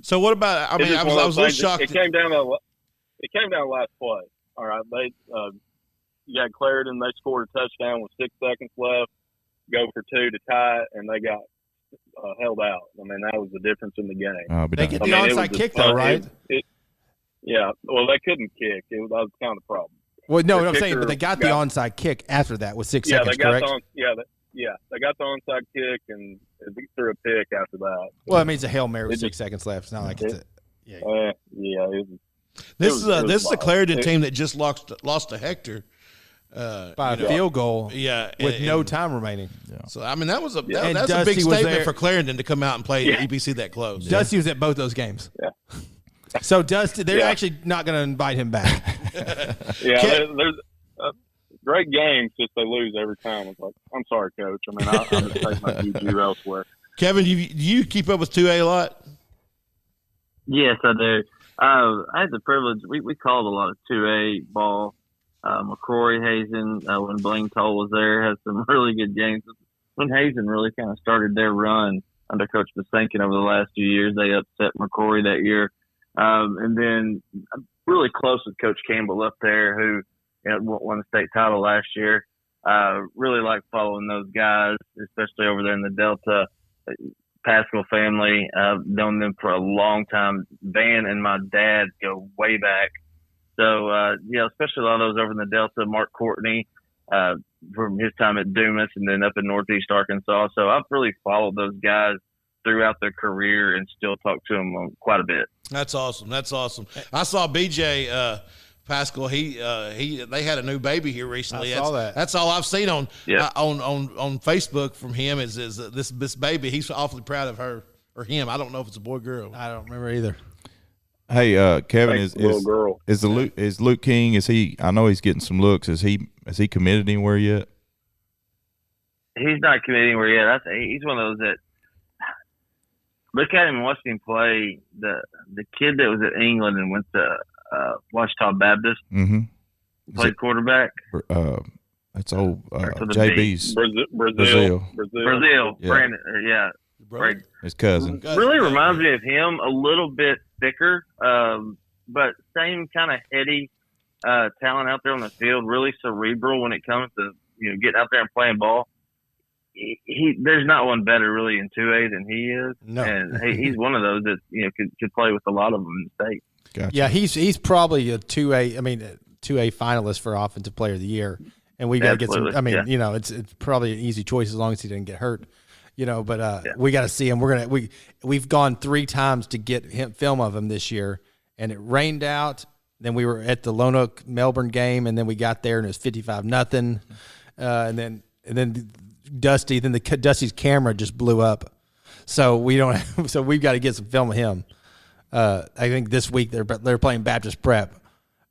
So what about? I was a little shocked. It came down to last play. All right, they you got Clarendon. They scored a touchdown with 6 seconds left. Go for 2 to tie it, and they got held out. I mean, that was the difference in the game. They get the onside kick, though, right? Well, they couldn't kick. That was kind of the problem. Well, no, what I'm saying, but they got the onside kick after that with 6 seconds, correct? They got the onside kick and they threw a pick after that. Well, it means a Hail Mary with 6 seconds left. It's not like it's a – This is a Clarendon team that just lost to Hector. By a field goal, with no time remaining. Yeah. So I mean, that's a big statement for Clarendon to come out and play EPC that close. Dusty was at both those games. Yeah. So Dusty, they're actually not going to invite him back. There's great games, just they lose every time. It's like, I'm sorry, Coach. I mean, I'm just taking my juju elsewhere. Kevin, do you keep up with 2A a lot? Yes, I do. I had the privilege. We called a lot of 2A ball. McCrory, Hazen, when Blaine Toll was there, had some really good games. When Hazen really kind of started their run under Coach Besankin over the last few years, they upset McCrory that year. And then I'm really close with Coach Campbell up there, who won the state title last year. Really like following those guys, especially over there in the Delta. Pascal family, I've known them for a long time. Van and my dad go way back. So, especially a lot of those over in the Delta, Mark Courtney, from his time at Dumas and then up in Northeast Arkansas. So I've really followed those guys throughout their career and still talk to them quite a bit. That's awesome. I saw BJ Pascal. They had a new baby here recently. I saw that. That's all I've seen on Facebook from him is this baby. He's awfully proud of her or him. I don't know if it's a boy or girl. I don't remember either. Hey, Kevin, is Luke King? Is he? I know he's getting some looks. Has he committed anywhere yet? He's not committed anywhere yet. He's one of those that look at him and watch him play. The kid that was at England and went to Washita Baptist played quarterback. That's old JB's Brazil. Yeah. Brandon, right. His cousin. Really reminds me of him, a little bit thicker, but same kind of heady talent out there on the field. Really cerebral when it comes to getting out there and playing ball. There's not one better really in 2A than he is. No. And he's one of those that could play with a lot of them in the state. Gotcha. Yeah, he's probably a 2A. I mean, 2A finalist for Offensive Player of the Year, and we got to get some. I mean, it's probably an easy choice as long as he didn't get hurt. But we got to see him. We've gone 3 times to get him film of him this year, and it rained out. Then we were at the Lone Oak Melbourne game, and then we got there and it was 55-0, and then Dusty's camera just blew up. So we don't. So we've got to get some film of him. I think this week they're playing Baptist Prep.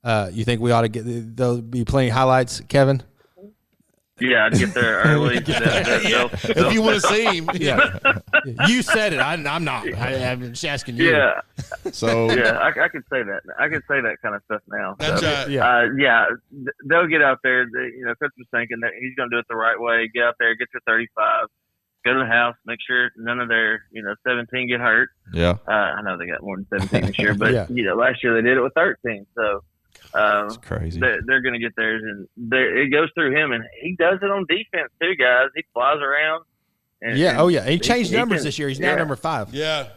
You think we ought to they'll be playing highlights, Kevin? Yeah, I'd get there early. If you want to see him. Yeah. You said it. I'm not. I'm just asking you. Yeah. So yeah, I could say that. I could say that kind of stuff now. That's so, right. They'll get out there. Coach was thinking that he's going to do it the right way. Get out there, get your 35, go to the house, make sure none of their 17 get hurt. Yeah, I know they got more than 17 this year, but Yeah. last year they did it with 13. So it's crazy. they're going to get theirs, and it goes through him, and he does it on defense too, guys. He flies around. And, He changed numbers this year. He's now number 5. Yeah.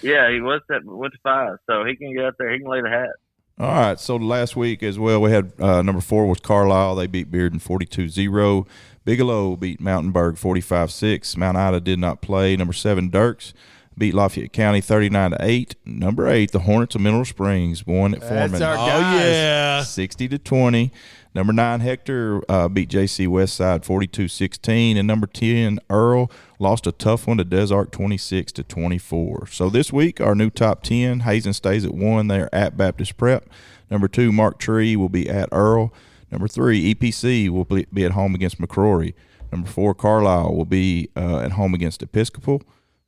Yeah, he went to 5, so he can get out there. He can lay the hat. All right, so last week as well, we had number 4 was Carlisle. They beat Bearden 42-0. Bigelow beat Mountainburg 45-6. Mount Ida did not play. Number 7, Dirks beat Lafayette County 39-8. Number 8, the Hornets of Mineral Springs won at Foreman. That's our guys. 60-20. Number 9, Hector beat JC Westside 42-16. And number 10, Earl lost a tough one to Des Arc 26-24. So this week, our new top 10, Hazen stays at 1. They are at Baptist Prep. Number 2, Mark Tree will be at Earl. Number 3, EPC will be at home against McCrory. Number 4, Carlisle will be at home against Episcopal.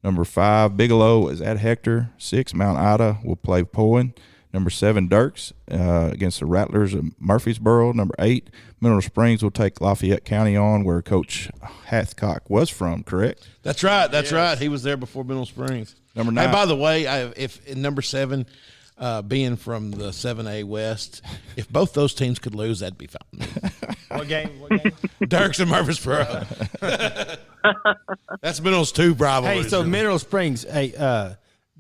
Number 5, Bigelow is at Hector. 6, Mount Ida will play Poen. Number 7, Dirks against the Rattlers of Murfreesboro. Number 8, Mineral Springs will take Lafayette County on, where Coach Hathcock was from, correct? That's right. That's right. He was there before Mineral Springs. Number 9. Hey, by the way, if in number 7, being from the 7A West, if both those teams could lose, that'd be fine. What game? Dirks and Murfreesboro. That's Mineral's 2 rivalries. Hey, so Mineral Springs,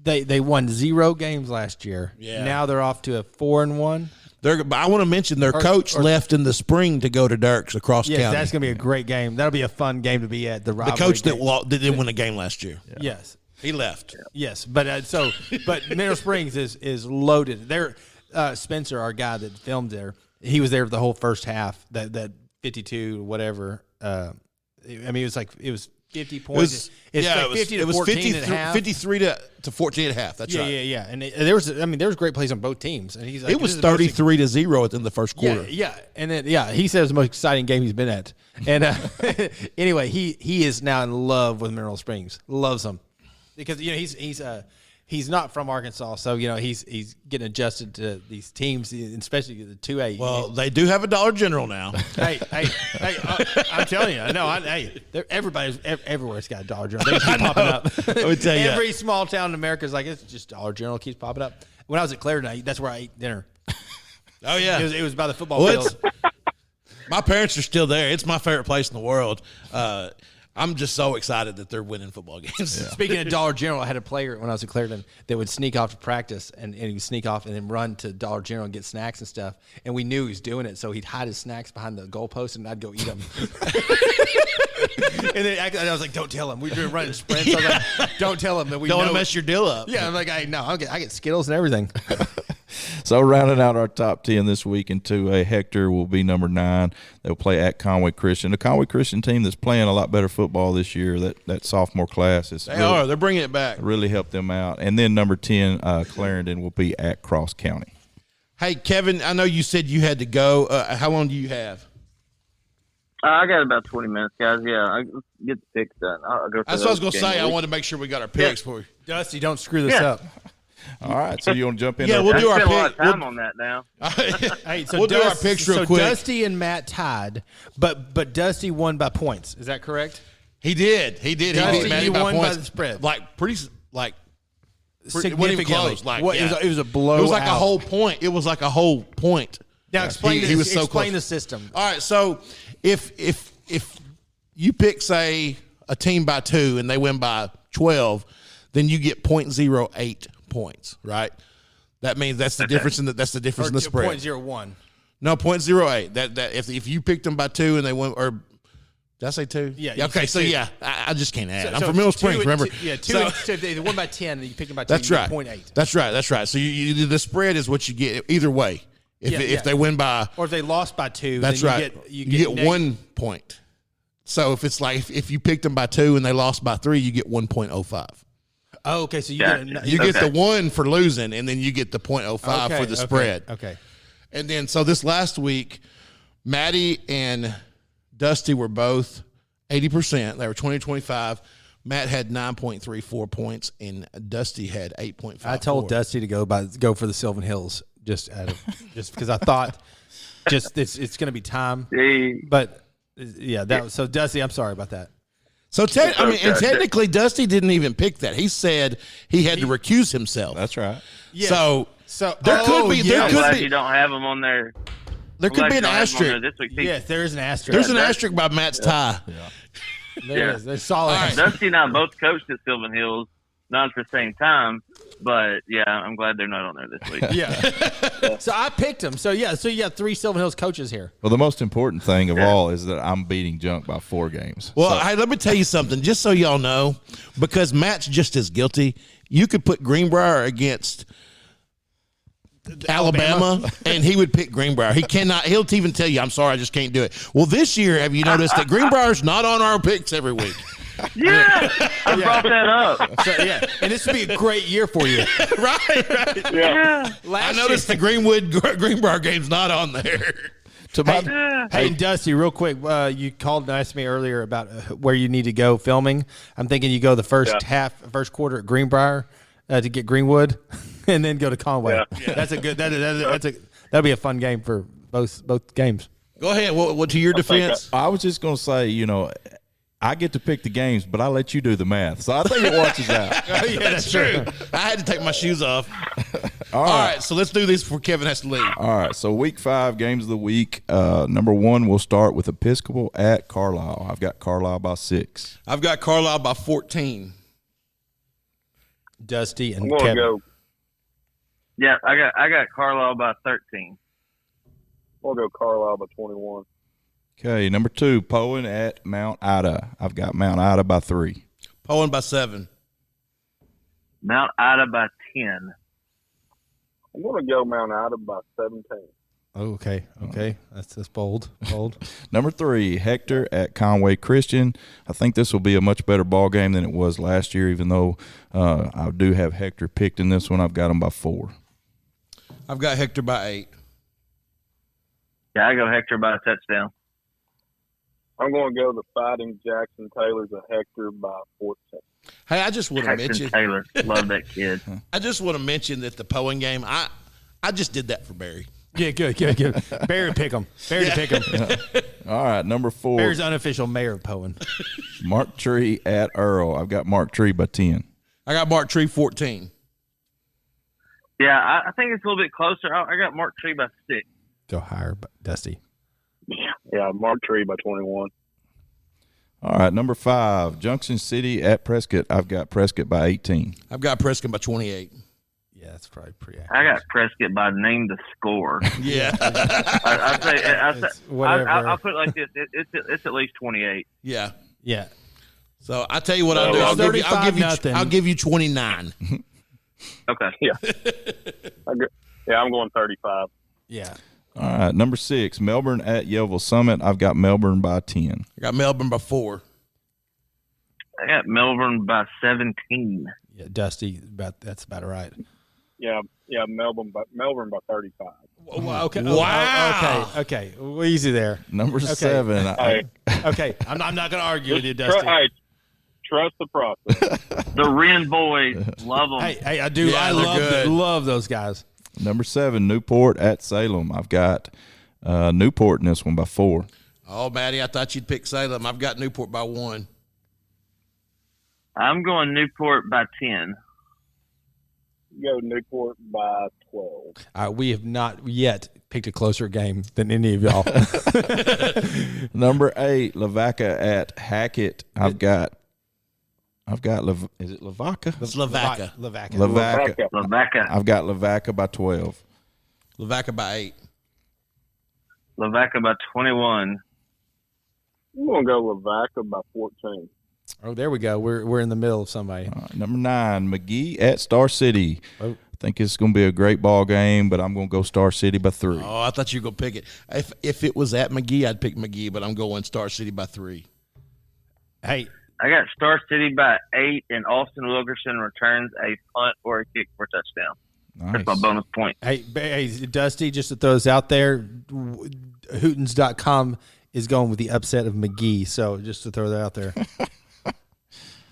they won 0 games last year. Yeah. Now they're off to a 4-1. I want to mention their coach left in the spring to go to Dirks across Yes, county. that's going to be a great game. That'll be a fun game to be at. The coach that didn't win a game last year. Yeah. Yes. He left. Yes, but but Mineral Springs is loaded. There, Spencer, our guy that filmed there, he was there for the whole first half. That 52 whatever. I mean, it was 50 points. It was 53 to 14 and a half. That's right. Yeah. And there was great plays on both teams. And he's like, it was 33-0 at the end of the first quarter. Yeah. And then he said it was the most exciting game he's been at. And anyway, he is now in love with Mineral Springs. Loves them. Because he's not from Arkansas, so he's getting adjusted to these teams, especially the 2A. Well, they do have a Dollar General now. hey, I'm telling you, everywhere's got a Dollar General. They keep popping up. Let me tell you, every small town in America is like, it's just Dollar General keeps popping up. When I was at Clarendon, that's where I ate dinner. Oh yeah, it was by the football field. My parents are still there. It's my favorite place in the world. I'm just so excited that they're winning football games. Yeah. Speaking of Dollar General, I had a player when I was at Clarendon that would sneak off to practice and he would sneak off and then run to Dollar General and get snacks and stuff. And we knew he was doing it, so he'd hide his snacks behind the goalpost and I'd go eat them. And then I was like, don't tell him. We were running sprints. I was like, don't tell him that we don't want to know. mess your deal up. Yeah, I'm like, I get Skittles and everything. So rounding out our top 10 this week in 2A, Hector will be number 9. They'll play at Conway Christian. The Conway Christian team that's playing a lot better football this year. That sophomore class is they're bringing it back. Really helped them out. And then number 10, Clarendon will be at Cross County. Hey Kevin, I know you said you had to go. How long do you have? I got about 20 minutes, guys. Yeah, I get the picks done. I'll go. That's what I was going to say. I wanted to make sure we got our picks for you. Dusty, don't screw this up. All right, so you want to jump in? Yeah, we'll do our pick. A lot of time on that now. Hey, so we'll do our picks real quick. Dusty and Matt tied, but Dusty won by points. Is that correct? He did. Dusty, he beat Matty by won points. By the spread. Significantly. Close. It was a blowout. It was like a whole point. It was like a whole point. Now explain the system. All right, so if you pick, say, a team by 2 and they win by 12, then you get 0.08 points, right? That means that's the difference in the spread. 0.01. No, 0.08. That if you picked them by 2 and they went, or did I say 2? Yeah. Okay, so 2. Yeah, I just can't add. I'm from Mineral Springs, remember? So they won by 10 and you picked them by 2. That's right. 0.8. That's right. So you the spread is what you get either way. If they win by, or if they lost by 2, that's then right. You get 1 point. So if it's like if you picked them by 2 and they lost by 3, you get 1.05. Oh, okay. So you get the 1 for losing, and then you get the 0.05 for the spread. Okay. And then so this last week, Maddie and Dusty were both 80%. They were 20-25. Matt had 9.34 points, and Dusty had 8.5. I told Dusty to go for the Sylvan Hills just because I thought it's going to be time. But yeah, so Dusty, I'm sorry about that. So and technically, Dusty didn't even pick that. He said he had to recuse himself. That's right. Yeah. So there could be. I'm glad you don't have them on there. There could be an asterisk. Yes, there is an asterisk. There's an asterisk by Matt's tie. Yeah. There is. There's solid. Right. Dusty and I both coached at Sylvan Hills, not at the same time, but yeah, I'm glad they're not on there this week. Yeah. So I picked them. So you got 3 Sylvan Hills coaches here. Well, the most important thing of all is that I'm beating Junk by 4 games. Well, hey, let me tell you something, just so y'all know, because Matt's just as guilty. You could put Greenbrier against Alabama, and he would pick Greenbrier. He cannot. He'll even tell you, "I'm sorry, I just can't do it." Well, this year, have you noticed that Greenbrier's not on our picks every week? Yeah, I brought that up. So, yeah, and this would be a great year for you, right? Yeah. I noticed the Greenbrier game's not on there. Hey, Dusty, real quick, you called and asked me earlier about where you need to go filming. I'm thinking you go the first quarter at Greenbrier to get Greenwood, and then go to Conway. Yeah. That's a good. That'll be a fun game for both games. Go ahead. What to your defense? I was just going to say, I get to pick the games, but I let you do the math. So I think it watches out. Yeah, that's true. I had to take my shoes off. All right, so let's do this before Kevin has to leave. All right, so week 5, games of the week. Number 1, we'll start with Episcopal at Carlisle. I've got Carlisle by 6. I've got Carlisle by 14. Dusty and I'm gonna Kevin. go. Yeah, I got Carlisle by 13. I'll go Carlisle by 21. Okay, number 2, Poen at Mount Ida. I've got Mount Ida by 3. Poen by 7. Mount Ida by 10. I'm gonna go Mount Ida by 17. Oh, okay. That's bold. Number 3, Hector at Conway Christian. I think this will be a much better ball game than it was last year, even though I do have Hector picked in this one. I've got him by 4. I've got Hector by 8. Yeah, I go Hector by a touchdown. I'm going to go the Fighting Jackson Taylors of Hector by 14. Hey, I just want to mention Taylor. Love that kid. I just want to mention that the Poen game, I just did that for Barry. Yeah, good. Barry pick him. All right, number 4. Barry's unofficial mayor of Poen. Mark Tree at Earl. I've got Mark Tree by 10. I got Mark Tree 14. Yeah, I think it's a little bit closer. I got Mark Tree by 6. Go higher, Dusty. Yeah, Mark Tree by 21. All right, number 5, Junction City at Prescott. I've got Prescott by 18. I've got Prescott by 28. Yeah, that's probably pretty accurate. I got Prescott by name the score. Yeah. I'll put it like this. It's at least 28. Yeah. Yeah. So I tell you what I'll do. I'll give you 29. Okay. Yeah. I'm going 35. Yeah. All right, number 6, Melbourne at Yellville Summit. I've got Melbourne by 10. I got Melbourne by 4. I got Melbourne by 17. Yeah, Dusty, that's about right. Yeah, Melbourne by 35. Okay. Wow. Okay. Well, easy there. Number 7. Okay. I'm not going to argue with you, Dusty. Trust the process. The Wren boys, love them. Hey, I do. Yeah, I love those guys. Number 7, Newport at Salem. I've got Newport in this one by 4. Oh, Maddie, I thought you'd pick Salem. I've got Newport by 1. I'm going Newport by 10. Go Newport by 12. We have not yet picked a closer game than any of y'all. Number 8, Lavaca at Hackett. I've got is it Lavaca? It's Lavaca. Lavaca. I've got Lavaca by 12. Lavaca by 8. Lavaca by 21. I'm going to go Lavaca by 14. Oh, there we go. We're in the middle of somebody. Number 9, McGee at Star City. Oh. I think it's going to be a great ball game, but I'm going to go Star City by 3. Oh, I thought you were going to pick it. If it was at McGee, I'd pick McGee, but I'm going Star City by 3. Hey. I got Star City by 8, and Austin Wilkerson returns a punt or a kick for a touchdown. Nice. That's my bonus point. Hey, Dusty, just to throw this out there, Hootens.com is going with the upset of McGee, so just to throw that out there.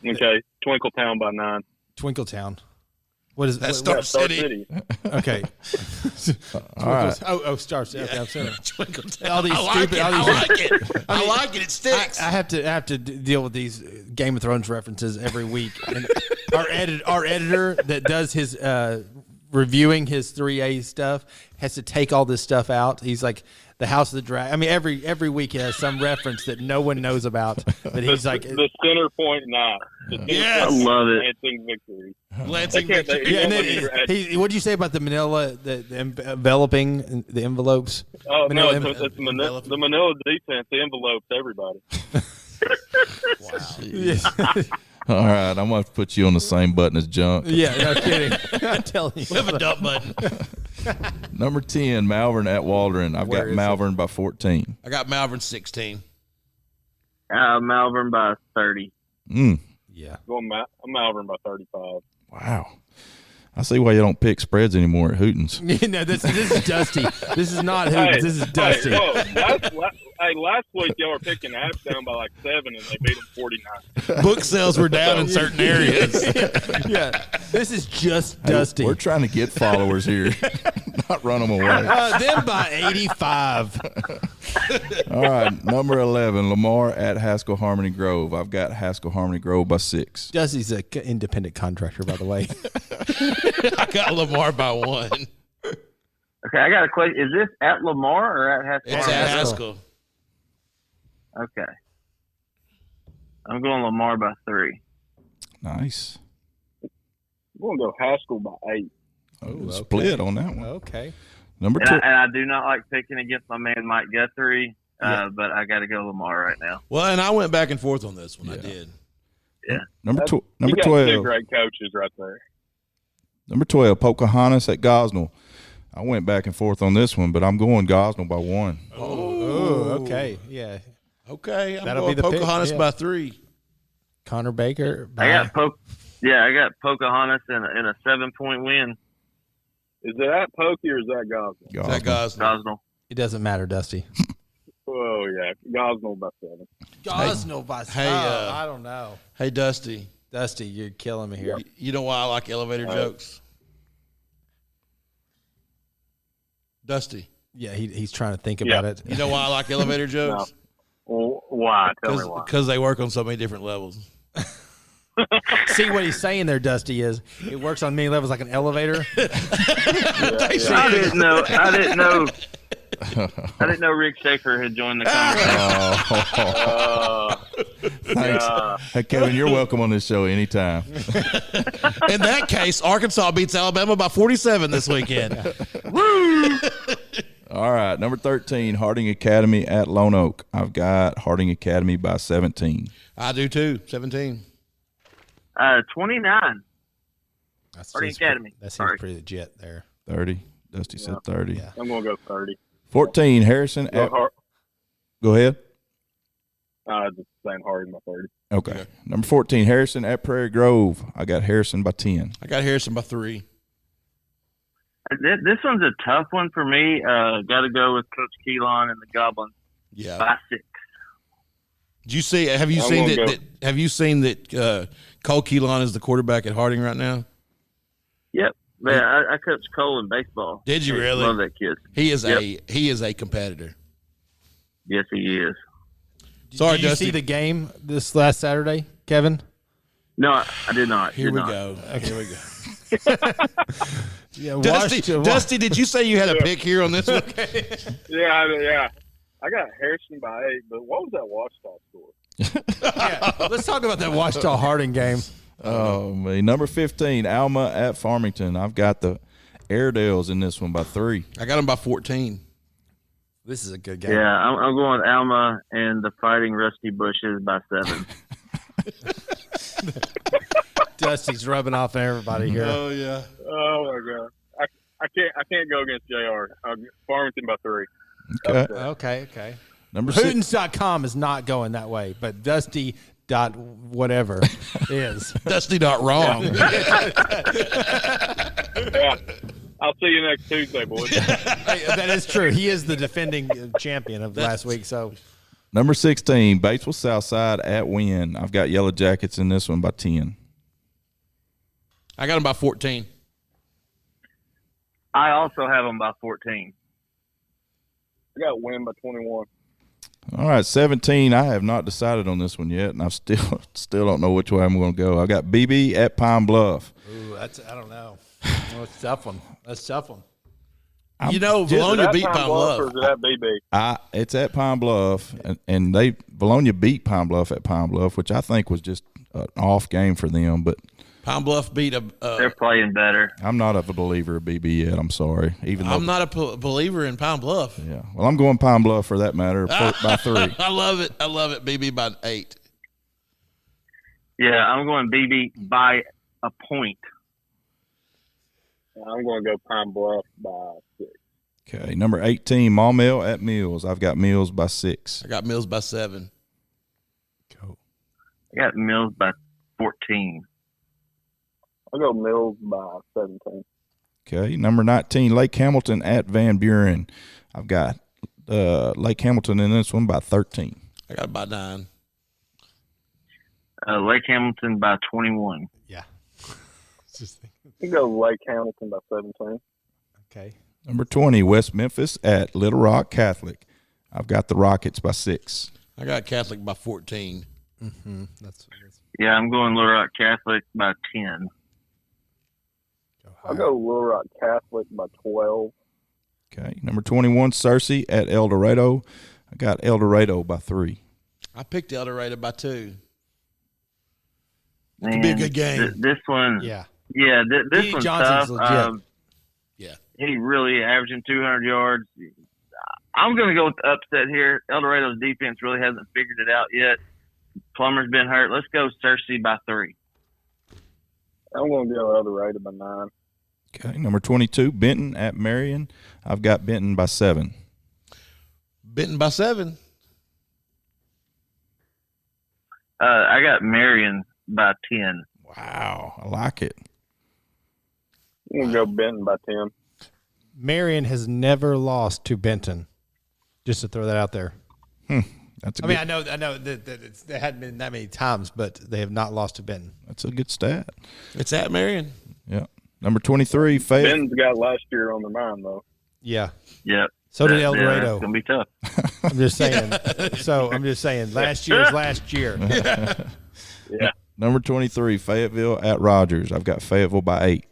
Okay, Twinkletown by 9. Twinkletown. What is that? Star City. Okay. All right. Oh, Star City. Okay, I'm sorry. Twinkletown. All these I like stupid. it. All these, I like it. I like it. It sticks. I have to deal with these Game of Thrones references every week. And our editor that does his reviewing his 3A stuff has to take all this stuff out. He's like the House of the Dragon. I mean, every week he has some reference that no one knows about. But he's like the center point knot. Yes. I love it. Lansing victory. Lansing They can't- victory. they- yeah. And then what did you say about the Manila, the enveloping the envelopes? Oh Manila no, it's the Manila defense envelopes everybody. All right, I'm going to put you on the same button as Junk. Yeah, no kidding. I'm telling you. We have a dump button. Number 10, Malvern at Waldron. I've Where got is Malvern by 14. I got Malvern 16. Malvern by 30. Yeah. I'm Malvern by 35. Wow. I see why you don't pick spreads anymore at Hootens. No, this is Dusty. This is not Hootens. This is Dusty. Last week y'all were picking apps down by like 7 and they beat them 49. Book sales were down in certain areas. Yeah, this is just Dusty. We're trying to get followers here, not run them away. Them by 85. All right, number 11, Lamar at Haskell Harmony Grove. I've got Haskell Harmony Grove by 6. Dusty's an independent contractor, by the way. I got Lamar by 1. Okay, I got a question. Is this at Lamar or at Haskell? It's at Haskell. Okay. I'm going Lamar by 3. Nice. We're going to go Haskell by 8. Oh, split on that one. Okay. Number And 2. I do not like picking against my man Mike Guthrie, but I got to go Lamar right now. Well, and I went back and forth on this one. I did. Number You got 12. 2 great coaches right there. Number 12, Pocahontas at Gosnell. I went back and forth on this one, but I'm going Gosnell by 1. Oh, okay. Yeah. Okay, I'm That'll going be the pick, Pocahontas yeah. by 3. Connor Baker. I got Pocahontas in a 7-point win. Is it at Pokey or is that Gosnell? Is that Gosnell? Gosnell. It doesn't matter, Dusty. Oh, yeah. Gosnell by 7. Gosnell by Hey, I don't know. Hey, Dusty. Dusty, you're killing me here. You know why I like elevator jokes? Dusty. Yeah, he's trying to think about it. You know why I like elevator jokes? Well, why? Tell me why. Because they work on so many different levels. See what he's saying there, Dusty, is it works on many levels like an elevator. I didn't know. I didn't know Rick Shaker had joined the conversation. Thanks. Hey, Kevin, you're welcome on this show anytime. In that case, Arkansas beats Alabama by 47 this weekend. All right, number 13, Harding Academy at Lone Oak. I've got Harding Academy by 17. I do too. 17. 29. Harding Academy. That seems Sorry. pretty legit there. 30. Dusty said 30. Yeah. I'm going to go 30. 14, Harrison at. Go ahead. Just saying Harding by 30. Okay. Number 14, Harrison at Prairie Grove. I got Harrison by 10. I got Harrison by 3. This one's a tough one for me. Got to go with Coach Keelan and the Goblins Yeah. by 6. Did you see? Have you seen that? Have you seen that? Cole Keelan is the quarterback at Harding right now. Yep. Man, I coached Cole in baseball. Did you I really? love that kid. He is a competitor. Yes, he is. Sorry, Did you Dusty. see the game this last Saturday, Kevin? No, I did not. Here Did we not. go. Here we go. Yeah, Dusty, did you say you had a pick here on this one? Yeah. I got Harrison by 8, but what was that Washita score? Yeah, let's talk about that Washita Harding game. Oh, man. Number 15, Alma at Farmington. I've got the Airedales in this one by 3. I got him by 14. This is a good game. Yeah, I'm going Alma and the Fighting Rusty Bushes by 7. Dusty's rubbing off on everybody here. Oh yeah. Oh my God. I can't go against JR. Farmington by 3. Okay. Okay. Number 6. Hootens.com is not going that way, but Dusty dot whatever is. Dusty not wrong. Yeah. I'll see you next Tuesday, boys. Hey, that is true. He is the defending champion of last week. So Number 16, Batesville Southside at Wynn. I've got Yellow Jackets in this one by 10. I got them by 14. I also have them by 14. I got Win by 21. All right, 17. I have not decided on this one yet, and I still don't know which way I'm going to go. I got BB at Pine Bluff. Ooh, I don't know. That's a tough one. That's a tough one. Bologna beat Pine Bluff. Or is it at BB? It's at Pine Bluff, and Bologna beat Pine Bluff at Pine Bluff, which I think was just an off game for them. But Pine Bluff beat they're playing better. I'm not a believer of BB yet. I'm sorry. I'm not a believer in Pine Bluff. Yeah. Well, I'm going Pine Bluff for that matter by 3. I love it. BB by 8. Yeah, I'm going BB by a point. I'm going to go Pine Bluff by 6. Okay. Number 18, Maumelle at Mills. I've got Mills by 6. I got Mills by 7. Go. I got Mills by 14. I'll go Mills by 17. Okay. Number 19, Lake Hamilton at Van Buren. I've got Lake Hamilton in this one by 13. I got it by 9. Lake Hamilton by 21. Yeah. You go Lake Hamilton by 17. Okay. Number 20, West Memphis at Little Rock Catholic. I've got the Rockets by 6. I got Catholic by 14. Mm-hmm. Yeah, I'm going Little Rock Catholic by 10. I'll go Little Rock Catholic by 12. Okay. Number 21, Cersei at El Dorado. I got El Dorado by 3. I picked El Dorado by 2. Man, Could be a good game. This one, Yeah. yeah, this D. one's Johnson's tough. legit. Yeah. He really averaging 200 yards. I'm going to go with the upset here. El Dorado's defense really hasn't figured it out yet. Plummer's been hurt. Let's go Cersei by 3. I'm going to go El Dorado by 9. Okay. Number 22, Benton at Marion. I've got Benton by 7. Benton by 7. I got Marion by 10. Wow. I like it. I'm going to go Benton by 10. Marion has never lost to Benton. Just to throw that out there. That's I know that it hadn't been that many times, but they have not lost to Benton. That's a good stat. It's at Marion. Yeah. Number 23, Fayette. Benton's got last year on their mind, though. Yeah. Yep. So did El Yeah, Dorado. it's going to be tough. I'm just saying. Last year is last year. Yeah. Number 23, Fayetteville at Rogers. I've got Fayetteville by 8.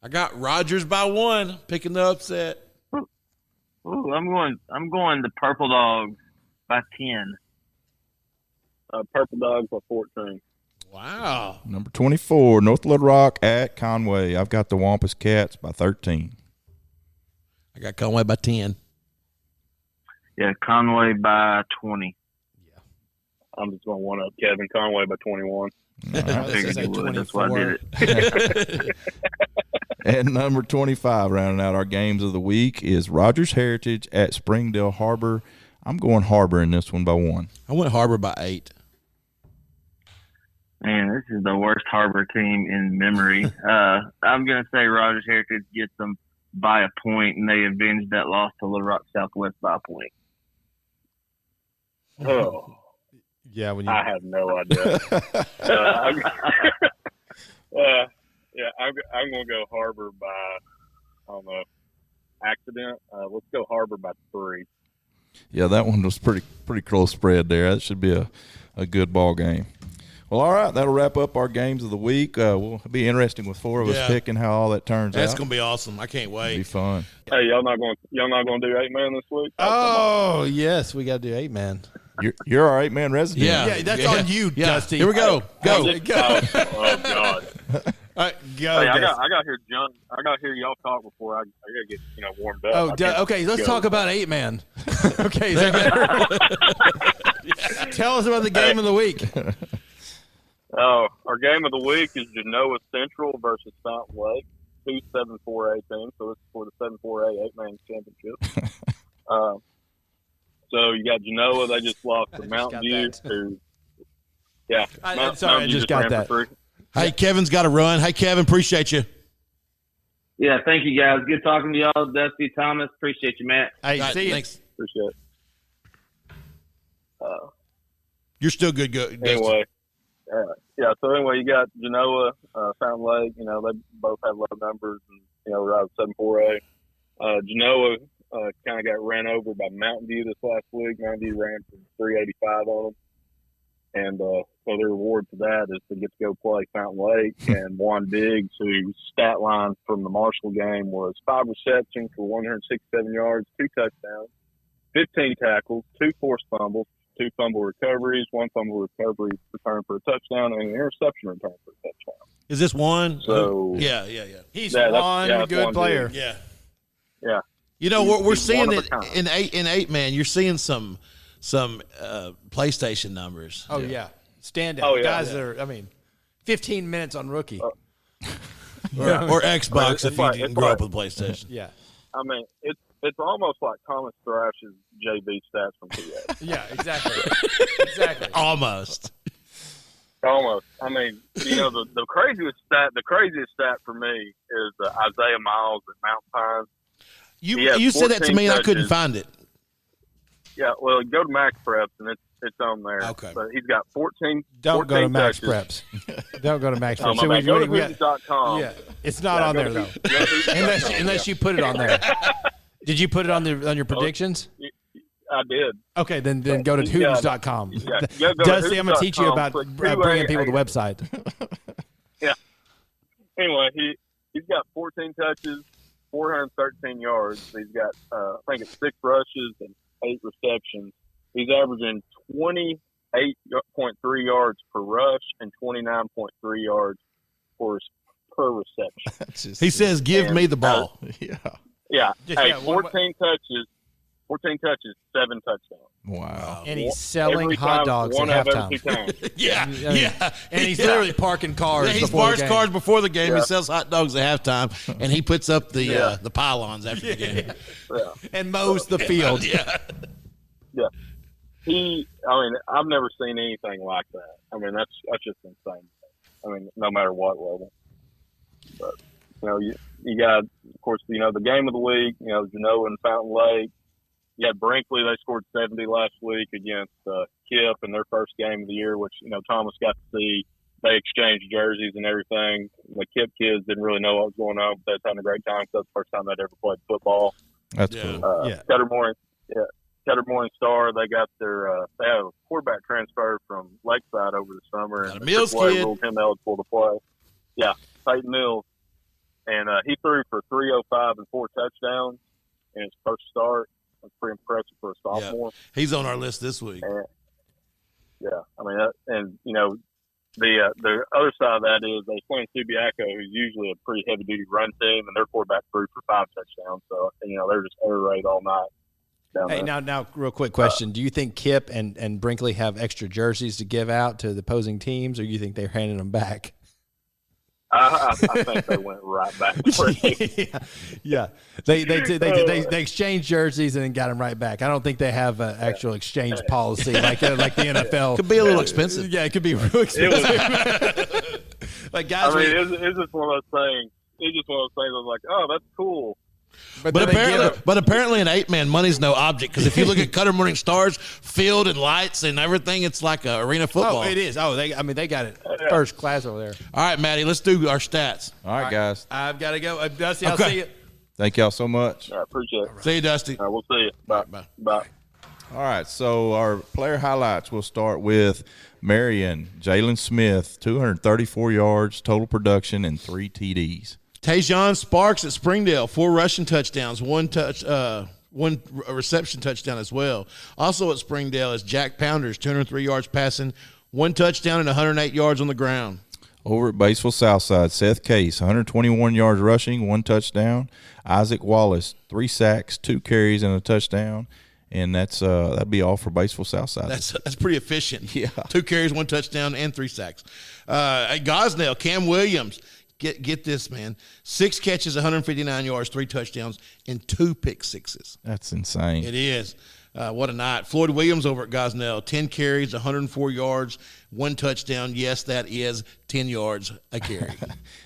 I got Rogers by 1, picking the upset. Ooh, I'm going the Purple Dogs by 10. Purple Dogs by 14. Wow. Number 24, North Little Rock at Conway. I've got the Wampus Cats by 13. I got Conway by 10. Yeah, Conway by 20. I'm just going to one up Kevin Conway by 21. All right. Figured say you would. That's why I 24. did it. And number 25, rounding out our games of the week, is Rogers Heritage at Springdale Harbor. I'm going Harbor in this one by 1. I went Harbor by 8. Man, this is the worst Harbor team in memory. I'm going to say Rogers Heritage gets them by a point, and they avenge that loss to Little Rock Southwest by a point. Oh, Yeah, when you I have no idea. I'm going to go Harbor by, I don't know, accident. Let's go Harbor by 3. Yeah, that one was pretty close spread there. That should be a good ball game. Well, all right, that'll wrap up our games of the week. We'll be interesting with 4 of us picking how all that turns That's out. going to be awesome. I can't It'll wait. be fun. Hey, y'all not going to do 8-man this week? Oh, yes, we got to do 8-man. You're our 8-man resident. Yeah. That's on you, Dusty. Here we go. Go. Oh God! All right, go. Hey, I Dusty. got here, John. I got here. Y'all talk before I got to get warmed up. Oh, I can't okay. Let's go. talk about 8-man. Okay, is that better? Tell us about the game of the week. Our game of the week is Genoa Central versus Fountain Lake, 2 7-4A teams. So this is for the 7-4A 8-man championship. So you got Genoa. They just lost to Mountain View. I'm sorry, I just got ran that. for 3. Hey, Kevin's got to run. Hey, Kevin, appreciate you. Yeah, thank you, guys. Good talking to y'all. Dusty, Thomas, appreciate you, Matt. Hey, All right, see you. thanks. Appreciate it. You're still good. Dusty. Anyway, yeah. So anyway, you got Genoa, Fountain Lake. You know, they both have low numbers, and you know, we're out 7-4A. Genoa kind of got ran over by Mountain View this last week. Mountain View ran for 385 on them. And so their reward for that is to get to go play Fountain Lake. And Juan Diggs, whose stat line from the Marshall game was 5 receptions for 167 yards, 2 touchdowns, 15 tackles, 2 forced fumbles, 2 fumble recoveries, 1 fumble recovery return for a touchdown, and an interception return for a touchdown. Is this one? So yeah. He's one good player. Yeah. Yeah. You know, we're seeing it in eight man. You're seeing some PlayStation numbers. Oh yeah, standout guys that are. I mean, 15 minutes on rookie. Or Xbox if you didn't grow up with PlayStation. Yeah. I mean, it's almost like Thomas Thrash's JV stats from PA. Yeah, exactly. Exactly. Almost. I mean, you know, the craziest stat for me is Isaiah Miles at Mount Pine. You said that to me and I couldn't find it. Yeah, well, go to Max Preps and it's on there. Okay. But he's got 14. Don't 14 go to Max touches. Preps. Don't go to Max Preps. Go to Hogs.com. Yeah, it's not on there though. Unless you put it on there. Did you put it on your predictions? I did. Okay, then go to Hogs.com. Go Dusty, I'm going to teach you about Hogs.com, bringing people to the website. Yeah. Anyway, he's got 14 touches, 413 yards. He's got, I think it's 6 rushes and 8 receptions. He's averaging 28.3 yards per rush and 29.3 yards per reception. He says, "Give me the ball." Yeah. Hey, 14 touches, 7 touchdowns. Wow. And he's selling hot dogs at halftime. Yeah. And he's literally parking cars. Yeah, he parks cars before the game. He sells hot dogs at halftime, and he puts up the pylons after the game. Yeah. And mows the field. Yeah. I've never seen anything like that. I mean, that's just insane. I mean, no matter what level. But, you know, you got, of course, you know, the game of the week, you know, Genoa and Fountain Lake. You had Brinkley, they scored 70 last week against Kip in their first game of the year, which, you know, Thomas got to see. They exchanged jerseys and everything. The Kip kids didn't really know what was going on, but they was having a great time because that's the first time they'd ever played football. That's cool. Cutter Morning Star, they got they have a quarterback transfer from Lakeside over the summer. And Mills kid. Ruled him eligible to play. Yeah, Peyton Mills. And he threw for 305 and 4 touchdowns in his first start. That's pretty impressive for a sophomore. Yeah. He's on our list this week. And, I mean, and you know, the other side of that is they playing Subiaco, who's usually a pretty heavy duty run team, and their quarterback threw for 5 touchdowns. So you know, they're just air raid all night. Hey, now, real quick question: do you think Kip and Brinkley have extra jerseys to give out to the opposing teams, or do you think they're handing them back? I think they went right back. Yeah. They exchanged jerseys and then got them right back. I don't think they have an actual exchange policy like the NFL. Could be a little expensive. Yeah, it could be real expensive. Like guys, it's just one of those things. It's just one of those things. I was like, oh, that's cool. But apparently in 8-man, money's no object, because if you look at Cutter Morning Star's field and lights and everything, it's like arena football. Oh, it is. Oh, they got it first class over there. All right, Matty, let's do our stats. All right, guys. I've got to go. Dusty, I'll see you. Thank y'all so much. I appreciate it. See you, Dusty. All right, we'll see you. Bye. Bye. All right, so our player highlights, we'll start with Marion, Jalen Smith, 234 yards, total production, and 3 TDs. Tajon Sparks at Springdale, 4 rushing touchdowns, 1 reception touchdown as well. Also at Springdale is Jack Pounders, 203 yards passing, 1 touchdown and 108 yards on the ground. Over at Batesville Southside, Seth Case, 121 yards rushing, 1 touchdown. Isaac Wallace, 3 sacks, 2 carries, and a touchdown. And that'd be all for Batesville Southside. That's pretty efficient. Yeah. 2 carries, 1 touchdown, and 3 sacks. At Gosnell, Cam Williams, Get this, man. 6 catches, 159 yards, 3 touchdowns, and 2 pick sixes. That's insane. It is. What a night. Floyd Williams over at Gosnell, 10 carries, 104 yards, 1 touchdown. Yes, that is 10 yards a carry.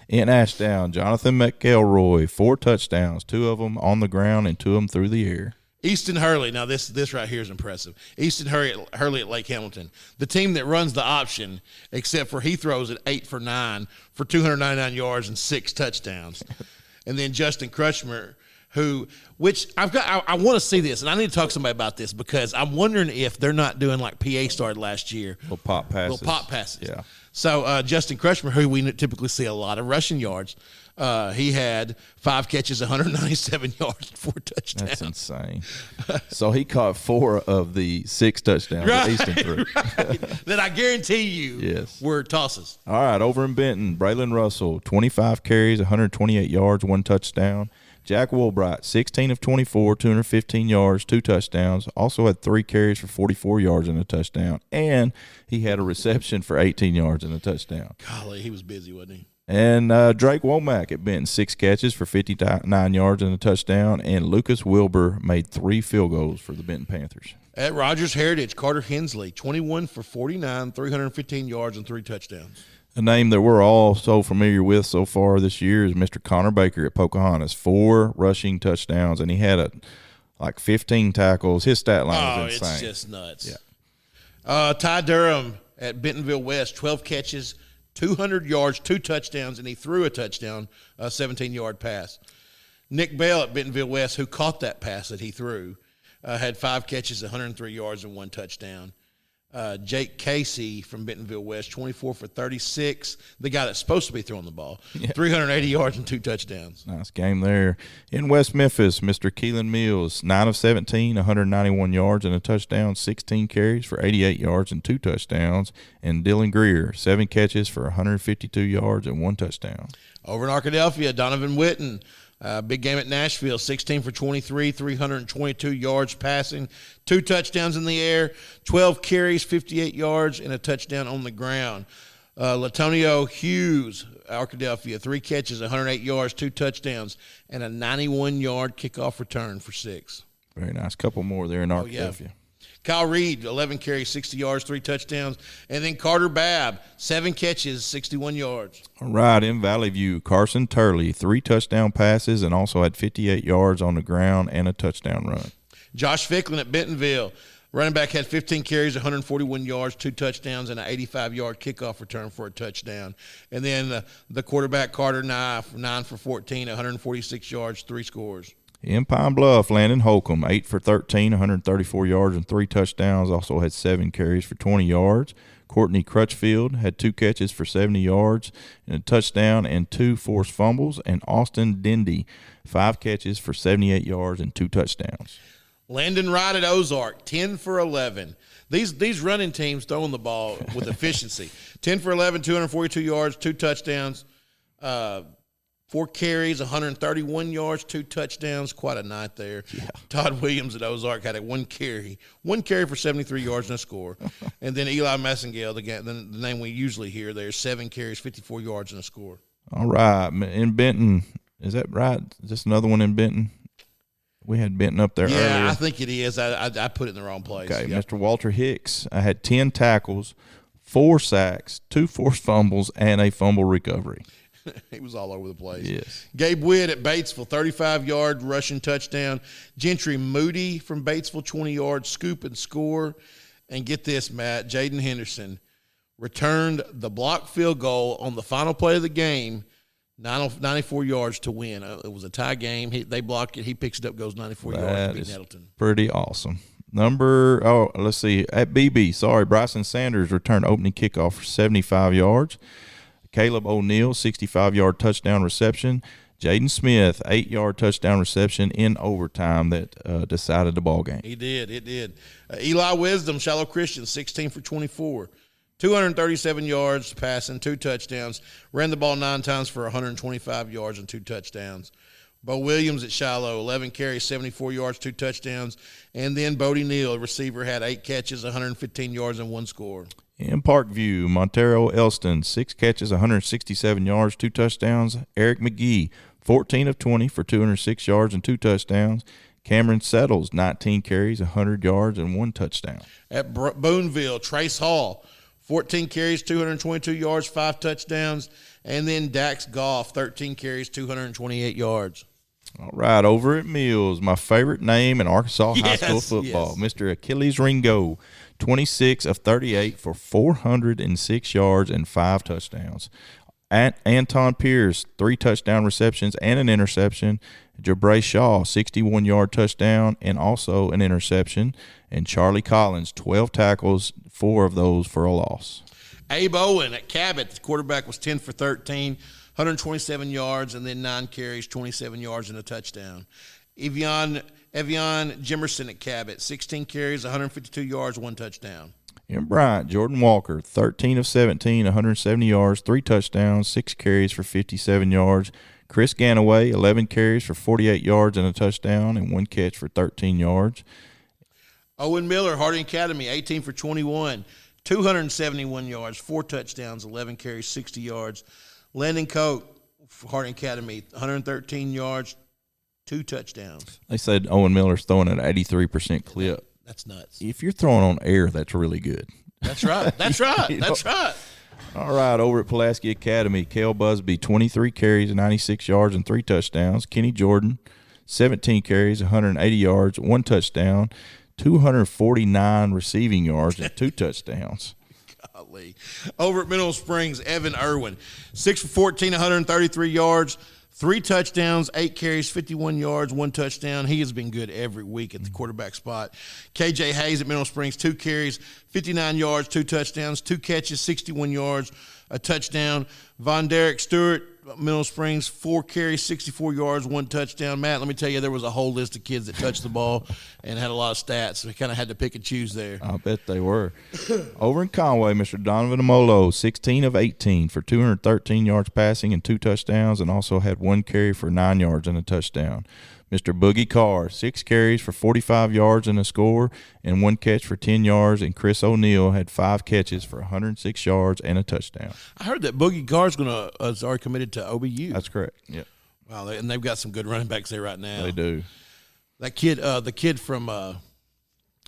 In Ashdown, Jonathan McElroy, 4 touchdowns, 2 of them on the ground and 2 of them through the air. Easton Hurley. Now, this right here is impressive. Easton Hurley at Lake Hamilton, the team that runs the option, except for he throws it 8 for 9 for 299 yards and 6 touchdowns. And then Justin Crutchmer, I want to see this, and I need to talk to somebody about this because I'm wondering if they're not doing like PA started last year. Little pop passes. Yeah. So Justin Crutchmer, who we typically see a lot of rushing yards, he had 5 catches, 197 yards, 4 touchdowns. That's insane. So he caught 4 of the 6 touchdowns that Easton threw. Right. That I guarantee you were tosses. All right, over in Benton, Braylon Russell, 25 carries, 128 yards, 1 touchdown. Jack Woolbright, 16 of 24, 215 yards, 2 touchdowns. Also had 3 carries for 44 yards and a touchdown. And he had a reception for 18 yards and a touchdown. Golly, he was busy, wasn't he? And Drake Womack at Benton, 6 catches for 59 yards and a touchdown. And Lucas Wilbur made 3 field goals for the Benton Panthers. At Rogers Heritage, Carter Hensley, 21 for 49, 315 yards and 3 touchdowns. A name that we're all so familiar with so far this year is Mr. Connor Baker at Pocahontas. 4 rushing touchdowns, and he had 15 tackles. His stat line was insane. It's just nuts. Yeah. Ty Durham at Bentonville West, 12 catches, 200 yards, 2 touchdowns, and he threw a touchdown, a 17-yard pass. Nick Bell at Bentonville West, who caught that pass that he threw, had 5 catches, 103 yards, and 1 touchdown. Jake Casey from Bentonville West, 24 for 36, the guy that's supposed to be throwing the ball, 380 yards and 2 touchdowns. Nice game there. In West Memphis, Mr. Keelan Mills, 9 of 17, 191 yards and a touchdown, 16 carries for 88 yards and 2 touchdowns. And Dylan Greer, 7 catches for 152 yards and 1 touchdown. Over in Arkadelphia, Donovan Witten, big game at Nashville, 16 for 23, 322 yards passing, 2 touchdowns in the air, 12 carries, 58 yards, and a touchdown on the ground. Latonio Hughes, Arkadelphia, 3 catches, 108 yards, 2 touchdowns, and a 91-yard kickoff return for 6. Very nice. Couple more there in Arkadelphia. Yeah. Kyle Reed, 11 carries, 60 yards, 3 touchdowns. And then Carter Babb, 7 catches, 61 yards. All right, in Valley View, Carson Turley, 3 touchdown passes and also had 58 yards on the ground and a touchdown run. Josh Ficklin at Bentonville, running back, had 15 carries, 141 yards, 2 touchdowns, and an 85-yard kickoff return for a touchdown. And then the quarterback, Carter Nye, 9 for 14, 146 yards, 3 scores. In Pine Bluff, Landon Holcomb, 8 for 13, 134 yards and 3 touchdowns. Also had 7 carries for 20 yards. Courtney Crutchfield had 2 catches for 70 yards and a touchdown and 2 forced fumbles. And Austin Dindy, 5 catches for 78 yards and 2 touchdowns. Landon Wright at Ozark, 10 for 11. These running teams throwing the ball with efficiency. 10 for 11, 242 yards, 2 touchdowns. 4 carries, 131 yards, 2 touchdowns. Quite a night there. Yeah. Todd Williams at Ozark had 1 carry for 73 yards and a score. And then Eli Massengale, the name we usually hear there, 7 carries, 54 yards and a score. All right. In Benton, is that right? Is this another one in Benton? We had Benton up there earlier. Yeah, I think it is. I put it in the wrong place. Okay, yep. Mr. Walter Hicks, I had 10 tackles, 4 sacks, 2 forced fumbles, and a fumble recovery. He was all over the place. Yes. Gabe Witt at Batesville, 35-yard rushing touchdown. Gentry Moody from Batesville, 20 yards, scoop and score. And get this, Matt, Jaden Henderson returned the blocked field goal on the final play of the game, 94 yards to win. It was a tie game. They blocked it. He picks it up, goes 94 yards, beating Nettleton. Pretty awesome. Let's see. At BB, Bryson Sanders returned opening kickoff for 75 yards. Caleb O'Neal, 65-yard touchdown reception. Jaden Smith, 8-yard touchdown reception in overtime that decided the ball game. He did. It did. Eli Wisdom, Shiloh Christian, 16 for 24. 237 yards passing, 2 touchdowns. Ran the ball 9 times for 125 yards and 2 touchdowns. Bo Williams at Shiloh, 11 carries, 74 yards, 2 touchdowns. And then Bodie Neal, receiver, had 8 catches, 115 yards, and 1 score. In Parkview, Montero Elston, 6 catches, 167 yards, 2 touchdowns. Eric McGee, 14 of 20 for 206 yards and 2 touchdowns. Cameron Settles, 19 carries, 100 yards, and 1 touchdown. At Booneville, Trace Hall, 14 carries, 222 yards, 5 touchdowns. And then Dax Goff, 13 carries, 228 yards. All right, over at Mills, my favorite name in Arkansas high school football, Mr. Achilles Ringo, 26 of 38 for 406 yards and 5 touchdowns. Anton Pierce, 3 touchdown receptions and an interception. Jabray Shaw, 61-yard touchdown and also an interception. And Charlie Collins, 12 tackles, 4 of those for a loss. Abe Owen at Cabot, the quarterback, was 10 for 13, 127 yards, and then 9 carries, 27 yards, and a touchdown. Evian Jimerson at Cabot, 16 carries, 152 yards, 1 touchdown. In Bryant, Jordan Walker, 13 of 17, 170 yards, 3 touchdowns, 6 carries for 57 yards. Chris Ganaway, 11 carries for 48 yards and a touchdown and 1 catch for 13 yards. Owen Miller, Harding Academy, 18 for 21, 271 yards, 4 touchdowns, 11 carries, 60 yards. Landon Coke, Harding Academy, 113 yards, 2 touchdowns. They said Owen Miller's throwing at an 83% clip. That's nuts. If you're throwing on air, that's really good. That's right. That's right. That's right. All right, over at Pulaski Academy, Cale Busby, 23 carries, 96 yards, and 3 touchdowns. Kenny Jordan, 17 carries, 180 yards, 1 touchdown, 249 receiving yards, and 2 touchdowns. Golly. Over at Mineral Springs, Evan Irwin, 6 for 14, 133 yards, 3 touchdowns, 8 carries, 51 yards, 1 touchdown. He has been good every week at the quarterback spot. KJ Hayes at Mineral Springs, 2 carries, 59 yards, 2 touchdowns, 2 catches, 61 yards, a touchdown. Von Derek Stewart, Mineral Springs, 4 carries, 64 yards, 1 touchdown. Matt, let me tell you, there was a whole list of kids that touched the ball and had a lot of stats. So we kind of had to pick and choose there. I bet they were. Over in Conway, Mr. Donovan Amolo, 16 of 18 for 213 yards passing and 2 touchdowns, and also had 1 carry for 9 yards and a touchdown. Mr. Boogie Carr, 6 carries for 45 yards and a score and 1 catch for 10 yards, and Chris O'Neal had 5 catches for 106 yards and a touchdown. I heard that Boogie Carr's is already committed to OBU. That's correct. Yep. Wow, and they've got some good running backs there right now. They do. That kid, the kid from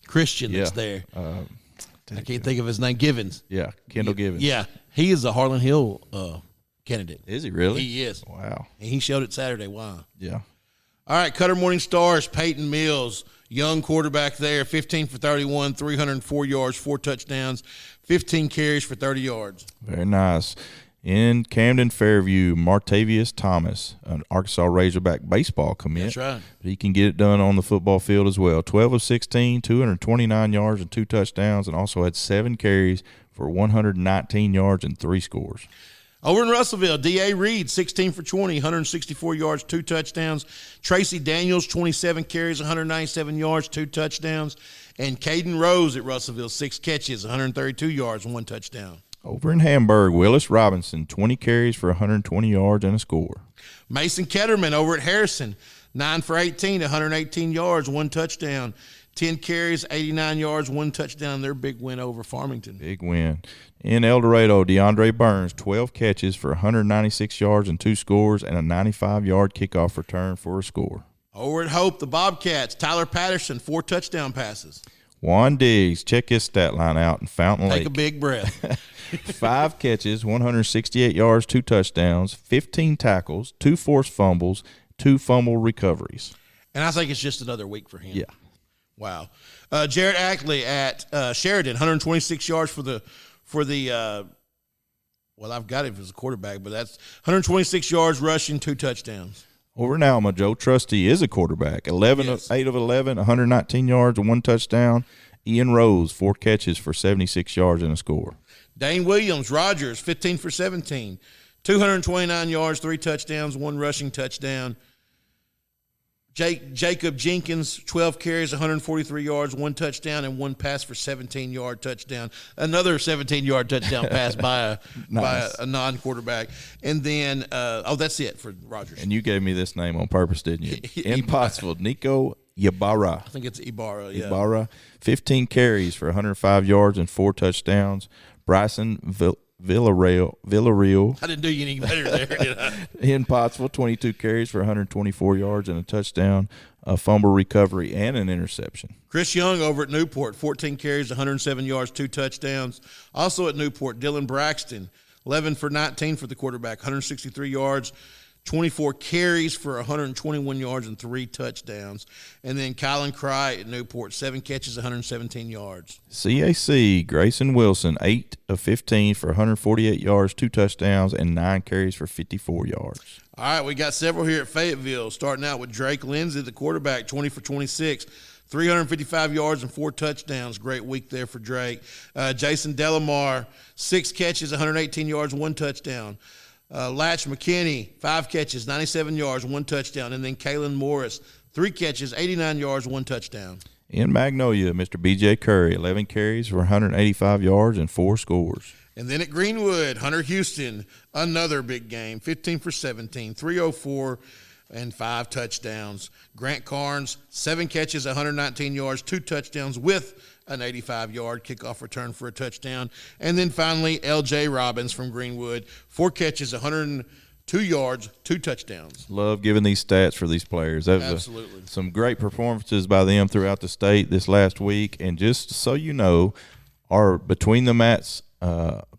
Christian that's there. I can't think of his name. Givens. Yeah, Kendall Givens. Yeah, he is a Harlan Hill candidate. Is he really? He is. Wow. And he showed it Saturday. Wow. Yeah. All right, Cutter Morning Stars, Peyton Mills, young quarterback there, 15 for 31, 304 yards, 4 touchdowns, 15 carries for 30 yards. Very nice. In Camden Fairview, Martavius Thomas, an Arkansas Razorback baseball commit. That's right. But he can get it done on the football field as well. 12 of 16, 229 yards and 2 touchdowns, and also had 7 carries for 119 yards and 3 scores. Over in Russellville, D.A. Reed, 16 for 20, 164 yards, 2 touchdowns. Tracy Daniels, 27 carries, 197 yards, 2 touchdowns. And Caden Rose at Russellville, 6 catches, 132 yards, 1 touchdown. Over in Hamburg, Willis Robinson, 20 carries for 120 yards and a score. Mason Ketterman over at Harrison, 9 for 18, 118 yards, 1 touchdown. 10 carries, 89 yards, 1 touchdown. Their big win over Farmington. Big win. In El Dorado, DeAndre Burns, 12 catches for 196 yards and 2 scores, and a 95-yard kickoff return for a score. Over at Hope, the Bobcats, Tyler Patterson, 4 touchdown passes. Juan Diggs, check his stat line out in Fountain Lake. Take a big breath. 5 catches, 168 yards, 2 touchdowns, 15 tackles, 2 forced fumbles, 2 fumble recoveries. And I think it's just another week for him. Yeah. Wow. Jared Ackley at Sheridan, 126 yards for the well, I've got it as a quarterback, but that's 126 yards rushing, 2 touchdowns. Over in Alma, Joe Trusty is a quarterback. 8 of 11, 119 yards and 1 touchdown. Ian Rose, 4 catches for 76 yards and a score. Dane Williams, Rogers, 15 for 17, 229 yards, 3 touchdowns, 1 rushing touchdown. Jacob Jenkins, 12 carries, 143 yards, 1 touchdown, and 1 pass for 17-yard touchdown. Another 17-yard touchdown pass by a non-quarterback. And then, that's it for Rogers. And you gave me this name on purpose, didn't you? Impossible. Nico Ybarra. I think it's Ibarra, yeah. Ibarra, 15 carries for 105 yards and 4 touchdowns. Bryson Villarreal. I didn't do you any better there, did I? In Pottsville, 22 carries for 124 yards and a touchdown, a fumble recovery, and an interception. Chris Young over at Newport, 14 carries, 107 yards, 2 touchdowns. Also at Newport, Dylan Braxton, 11 for 19 for the quarterback, 163 yards, 24 carries for 121 yards and 3 touchdowns. And then Kylan Cry at Newport, 7 catches, 117 yards. CAC, Grayson Wilson, 8 of 15 for 148 yards, 2 touchdowns, and 9 carries for 54 yards. All right, we got several here at Fayetteville, starting out with Drake Lindsay, the quarterback, 20 for 26, 355 yards and 4 touchdowns. Great week there for Drake. Jason Delamar, 6 catches, 118 yards, 1 touchdown. Latch McKinney, 5 catches, 97 yards, 1 touchdown. And then Kalen Morris, 3 catches, 89 yards, 1 touchdown. In Magnolia, Mr. B.J. Curry, 11 carries for 185 yards and 4 scores. And then at Greenwood, Hunter Houston, another big game, 15 for 17, 304 and 5 touchdowns. Grant Carnes, 7 catches, 119 yards, 2 touchdowns with an 85-yard kickoff return for a touchdown. And then finally, L.J. Robbins from Greenwood, 4 catches, 102 yards, 2 touchdowns. Love giving these stats for these players. That was Absolutely. Some great performances by them throughout the state this last week. And just so you know, our Between the Mats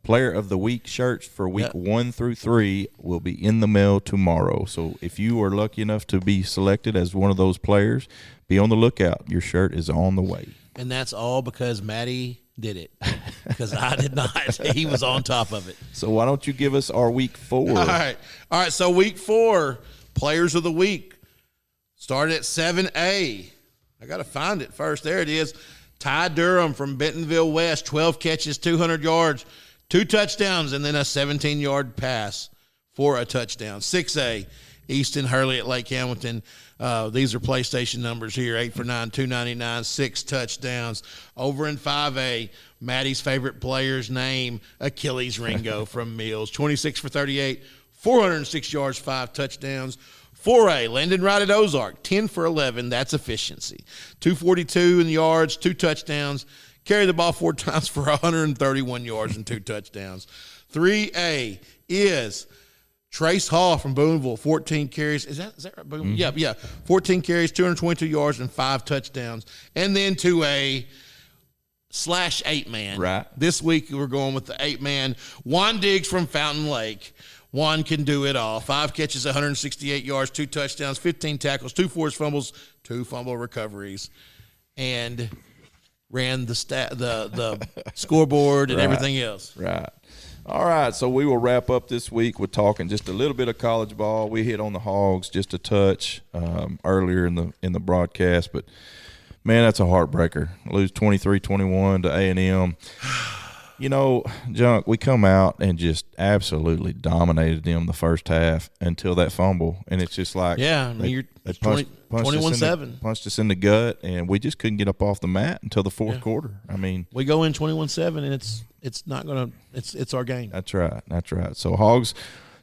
Player of the Week shirts for week 1 through 3 will be in the mail tomorrow. So if you are lucky enough to be selected as one of those players, be on the lookout. Your shirt is on the way. And that's all because Matty did it, because I did not. He was on top of it. So why don't you give us our week 4? All right. So week 4, Players of the Week. Start at 7A. I got to find it first. There it is. Ty Durham from Bentonville West, 12 catches, 200 yards, 2 touchdowns, and then a 17-yard pass for a touchdown. 6A, Easton Hurley at Lake Hamilton. These are PlayStation numbers here, 8 for 9, 299, 6 touchdowns. Over in 5A, Maddie's favorite player's name, Achilles Ringo from Mills, 26 for 38, 406 yards, 5 touchdowns. 4A, Landon Wright at Ozark, 10 for 11. That's efficiency. 242 in yards, 2 touchdowns. Carried the ball 4 times for 131 yards and 2 touchdowns. 3A is Trace Hall from Booneville, 14 carries. Is that right? Booneville? Yeah. 14 carries, 222 yards, and 5 touchdowns. And then 2A / 8-man. Right. This week we're going with the 8-man. Juan Diggs from Fountain Lake. Juan can do it all. 5 catches, 168 yards, 2 touchdowns, 15 tackles, 2 forced fumbles, 2 fumble recoveries, and ran the scoreboard and everything else. Right. All right, so we will wrap up this week with talking just a little bit of college ball. We hit on the Hogs just a touch earlier in the broadcast, but man, that's a heartbreaker. Lose 23-21 to A&M. You know, Junk, we come out and just absolutely dominated them the first half until that fumble, and it's just like you're 21-7. Punched us in the gut, and we just couldn't get up off the mat until the fourth quarter. I mean, we go in 21-7, and it's not gonna it's our game. That's right. So Hogs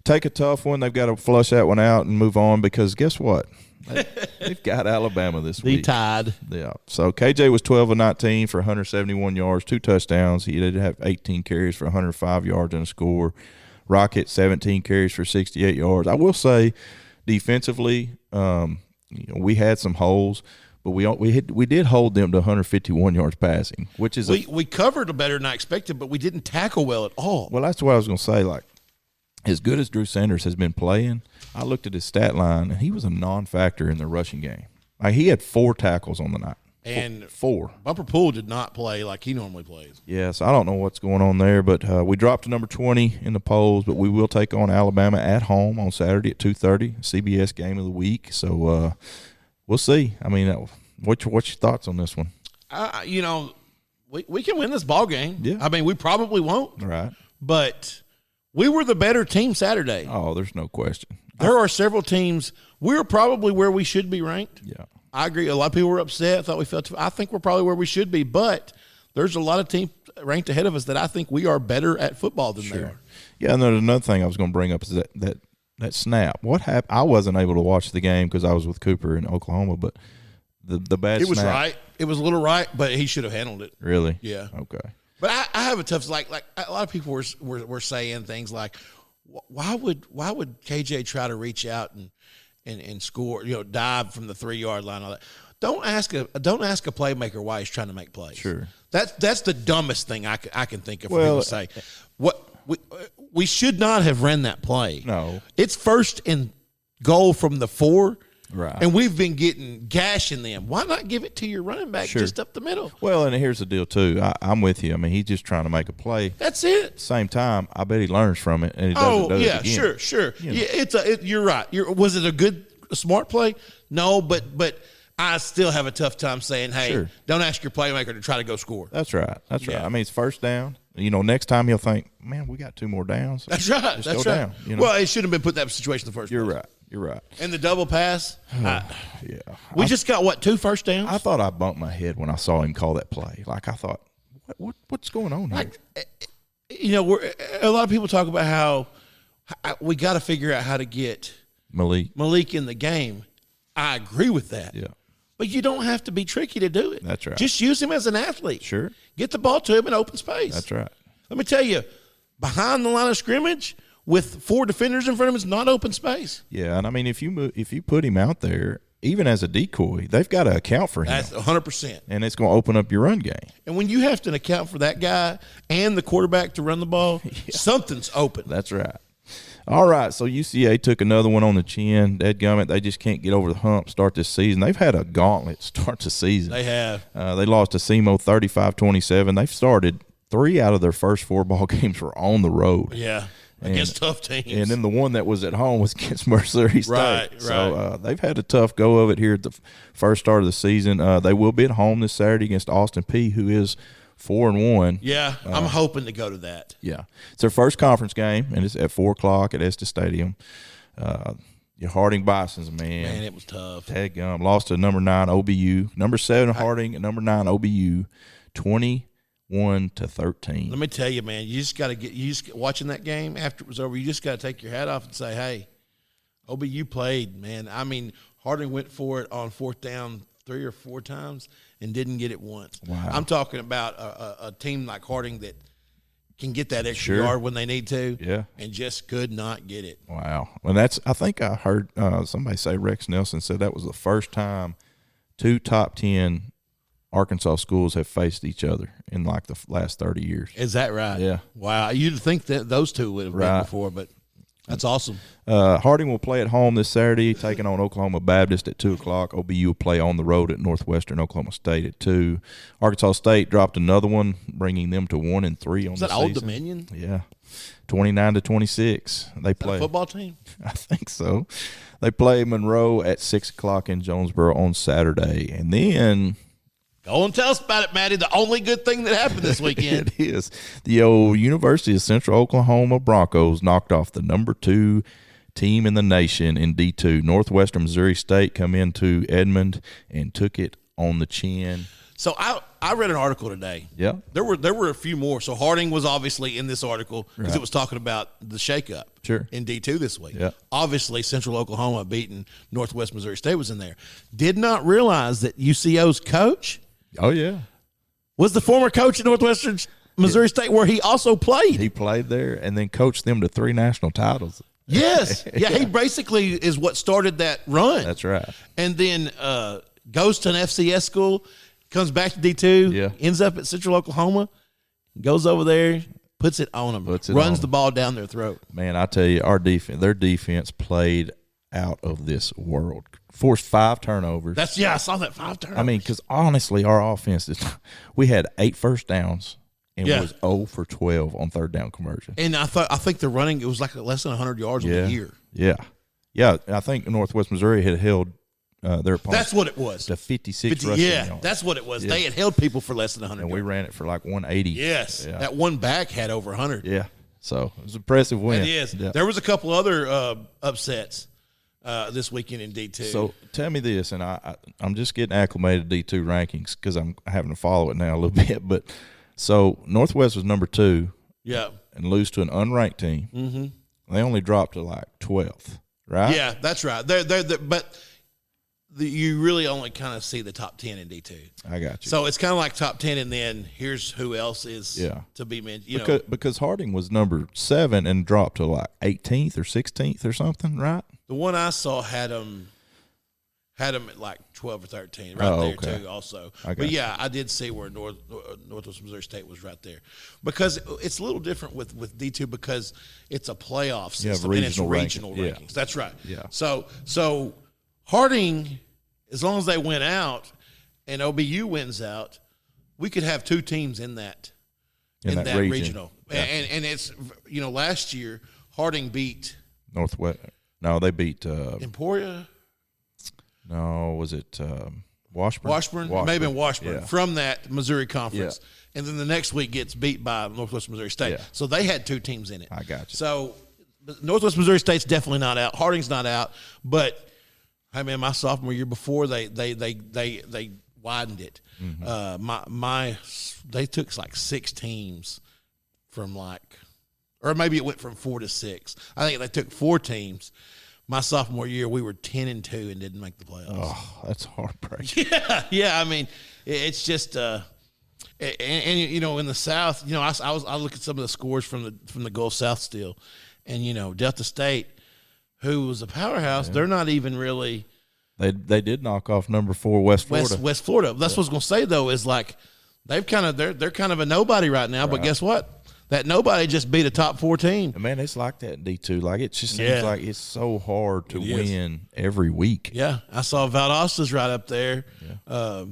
take a tough one. They've got to flush that one out and move on because guess what? They've got Alabama this week. The Tide. Yeah. So KJ was 12 of 19 for 171 yards, 2 touchdowns. He did have 18 carries for 105 yards and a score. Rocket 17 carries for 68 yards. I will say, defensively, we had some holes, but we did hold them to 151 yards passing, which is we covered better than I expected, but we didn't tackle well at all. Well, that's what I was going to say. Like, as good as Drew Sanders has been playing, I looked at his stat line, and he was a non-factor in the rushing game. Like, he had 4 tackles on the night. And 4. Bumper Pool did not play like he normally plays. Yes, I don't know what's going on there, but we dropped to number 20 in the polls, but we will take on Alabama at home on Saturday at 2:30, CBS game of the week. So we'll see. I mean, what's your thoughts on this one? We can win this ball game. Yeah. I mean, we probably won't. Right. But we were the better team Saturday. Oh, there's no question. There are several teams. We're probably where we should be ranked. Yeah. I agree. A lot of people were upset. I think we're probably where we should be. But there's a lot of teams ranked ahead of us that I think we are better at football than they are. Yeah, and there's another thing I was going to bring up is that snap. What happened? I wasn't able to watch the game because I was with Cooper in Oklahoma, but the bad snap. It was right. It was a little right, but he should have handled it. Really? Yeah. Okay. But I have a tough like a lot of people were saying things like, why would KJ try to reach out and score, dive from the 3-yard line, all that. Don't ask a playmaker why he's trying to make plays. Sure. That's the dumbest thing I can think of for him to say. What we should not have ran that play. No. It's 1st and goal from the 4. Right. And we've been gashing them. Why not give it to your running back just up the middle? Well, and here's the deal, too. I'm with you. I mean, he's just trying to make a play. That's it. At the same time, I bet he learns from it, and he does it again. Sure. You know. Yeah, you're right. Was it a smart play? No, but I still have a tough time saying, hey, don't ask your playmaker to try to go score. That's right. Right. I mean, it's first down. You know, next time he'll think, man, we got 2 more downs. That's right. Just go down. You know? Well, it shouldn't have been put in that situation in the first place. You're right. And the double pass. We just got 2 first downs. I thought I bumped my head when I saw him call that play. Like I thought, what's going on here? You know, a lot of people talk about how we got to figure out how to get Malik in the game. I agree with that. Yeah. But you don't have to be tricky to do it. That's right. Just use him as an athlete. Sure. Get the ball to him in open space. That's right. Let me tell you, behind the line of scrimmage with 4 defenders in front of him is not open space. Yeah, and I mean, if you put him out there, even as a decoy, they've got to account for him. That's 100%. And it's going to open up your run game. And when you have to account for that guy and the quarterback to run the ball, something's open. That's right. All right, so UCA took another one on the chin. Dadgummit, they just can't get over the hump start this season. They've had a gauntlet start the season. They have. They lost to SEMO 35-27. They've started 3 out of their first 4 ball games were on the road. Yeah, against tough teams. And then the one that was at home was against Missouri State. Right. So they've had a tough go of it here at the first start of the season. They will be at home this Saturday against Austin Peay, who is 4-1. Yeah, I'm hoping to go to that. Yeah. It's their first conference game, and it's at 4 o'clock at Estes Stadium. Your Harding Bisons, man. It was tough. Dadgum. Lost to number 9 OBU. Number 7 Harding and number 9 OBU, 21-13. Let me tell you, man, you just got to watching that game after it was over, you just got to take your hat off and say, hey, OBU played, man. I mean, Harding went for it on 4th down 3 or 4 times and didn't get it once. Wow. I'm talking about a team like Harding that can get that extra yard when they need to, and just could not get it. Wow. Well, I think I heard somebody say, Rex Nelson said that was the first time 2 top 10 Arkansas schools have faced each other in like the last 30 years. Is that right? Yeah. Wow. You'd think that those 2 would have been before, but that's awesome. Harding will play at home this Saturday, taking on Oklahoma Baptist at 2 o'clock. OBU will play on the road at Northwestern Oklahoma State at 2. Arkansas State dropped another one, bringing them to 1-3 on the season. Is that Old Dominion? Yeah, 29-26. They play a football team. I think so. They play Monroe at 6 o'clock in Jonesboro on Saturday, and then. Go and tell us about it, Matty. The only good thing that happened this weekend. It is. The old University of Central Oklahoma Broncos knocked off the number 2 team in the nation in D2. Northwestern Missouri State come into Edmond and took it on the chin. So I read an article today. Yeah. There were a few more. So Harding was obviously in this article because it was talking about the shakeup in D2 this week. Yeah. Obviously, Central Oklahoma beating Northwest Missouri State was in there. Did not realize that UCO's coach – oh, yeah. was the former coach at Northwestern Missouri State, where he also played. He played there and then coached them to 3 national titles. Yes. Yeah, he basically is what started that run. That's right. And then goes to an FCS school, comes back to D2, ends up at Central Oklahoma, goes over there, puts it on them, runs the ball down their throat. Man, I tell you, their defense played out of this world. Forced 5 turnovers. I saw that 5 turnovers. I mean, because honestly, our offense we had 8 first downs and was 0 for 12 on 3rd down conversion. And I think the running, it was like less than 100 yards on the year. Yeah. Yeah, I think Northwest Missouri had held their opponents. That's what it was. To 56 rushing yards. That's what it was. Yeah. They had held people for less than 100 and yards. we ran it for like 180. Yes. Yeah. That one back had over 100. Yeah. So it was an impressive win. It is. Yeah. There was a couple other upsets this weekend in D2. So tell me this, and I'm just getting acclimated to D2 rankings because I'm having to follow it now a little bit. But so Northwest was number 2, and lose to an unranked team. Mm-hmm. They only dropped to like 12th, right? Yeah, that's right. You really only kind of see the top 10 in D2. I got you. So it's kind of like top 10, and then here's who else is to be mentioned. Because Harding was number 7 and dropped to like 18th or 16th or something, right? The one I saw had them Had them at like 12 or 13, right there okay. too. Also, I got but you. yeah, I did see where Northwest Missouri State was right there, because it's a little different with D2 because it's a playoff system and it's regional rankings. Yeah. That's right. Yeah. So Harding, as long as they win out and OBU wins out, we could have 2 teams in that regional. Yeah. And it's last year Harding beat Northwest. No, they beat Emporia. No, was it Washburn? Washburn. It may have been Washburn Yeah. from that Missouri conference. Yeah. And then the next week gets beat by Northwest Missouri State. Yeah. So they had 2 teams in it. I got you. So Northwest Missouri State's definitely not out. Harding's not out. But, I mean, my sophomore year before, they widened it. Mm-hmm. They took like 6 teams from or maybe it went from 4 to 6. I think they took 4 teams. My sophomore year, we were 10-2 and didn't make the playoffs. Oh, that's heartbreaking. Yeah. I mean, it's just, and in the South, I look at some of the scores from the Gulf South still, and Delta State, who was a powerhouse, they're not even really. They did knock off number 4 West Florida. West Florida. That's what I was gonna say though is like they're kind of a nobody right now, but guess what? That nobody just beat a top 4 team. And man, it's like that in D2. Like it just seems like it's so hard to win every week. Yeah, I saw Valdosta's right up there. Yeah.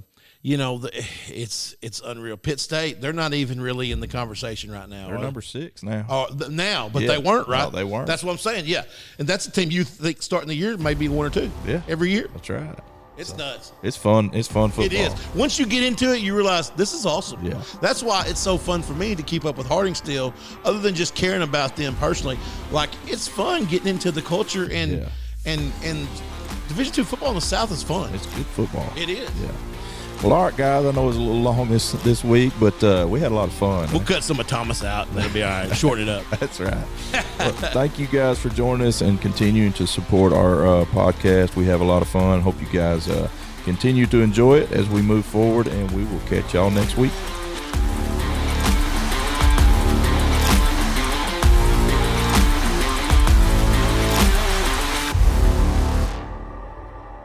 It's unreal. Pitt State, they're not even really in the conversation right now. They're number 6 now. But they weren't, right? No, they weren't. That's what I'm saying. Yeah, and that's a team you think starting the year maybe 1 or 2. Yeah, every year. That's right. It's nuts. It's fun. It's fun football. It is. Once you get into it, you realize this is awesome. Yeah. That's why it's so fun for me to keep up with Harding still, other than just caring about them personally. Like, it's fun getting into the culture and Division II football in the South is fun. It's good football. It is. Yeah. Well, all right, guys. I know it was a little long this week, but we had a lot of fun. We'll cut some of Thomas out, and that'll be all right. Shorten it up. That's right. Well, thank you guys for joining us and continuing to support our podcast. We have a lot of fun. Hope you guys continue to enjoy it as we move forward, and we will catch y'all next week.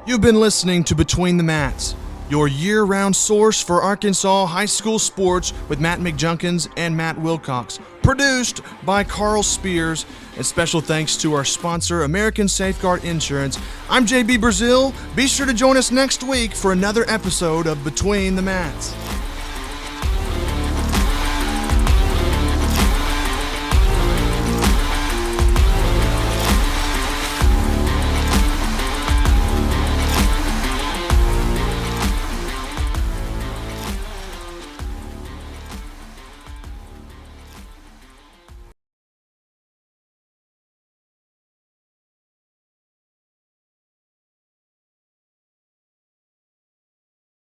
You've been listening to Between the Mats, your year-round source for Arkansas high school sports with Matt McJunkins and Matt Wilcox. Produced by Carl Spears, and special thanks to our sponsor, American Safeguard Insurance. I'm JB Brazil. Be sure to join us next week for another episode of Between the Mats.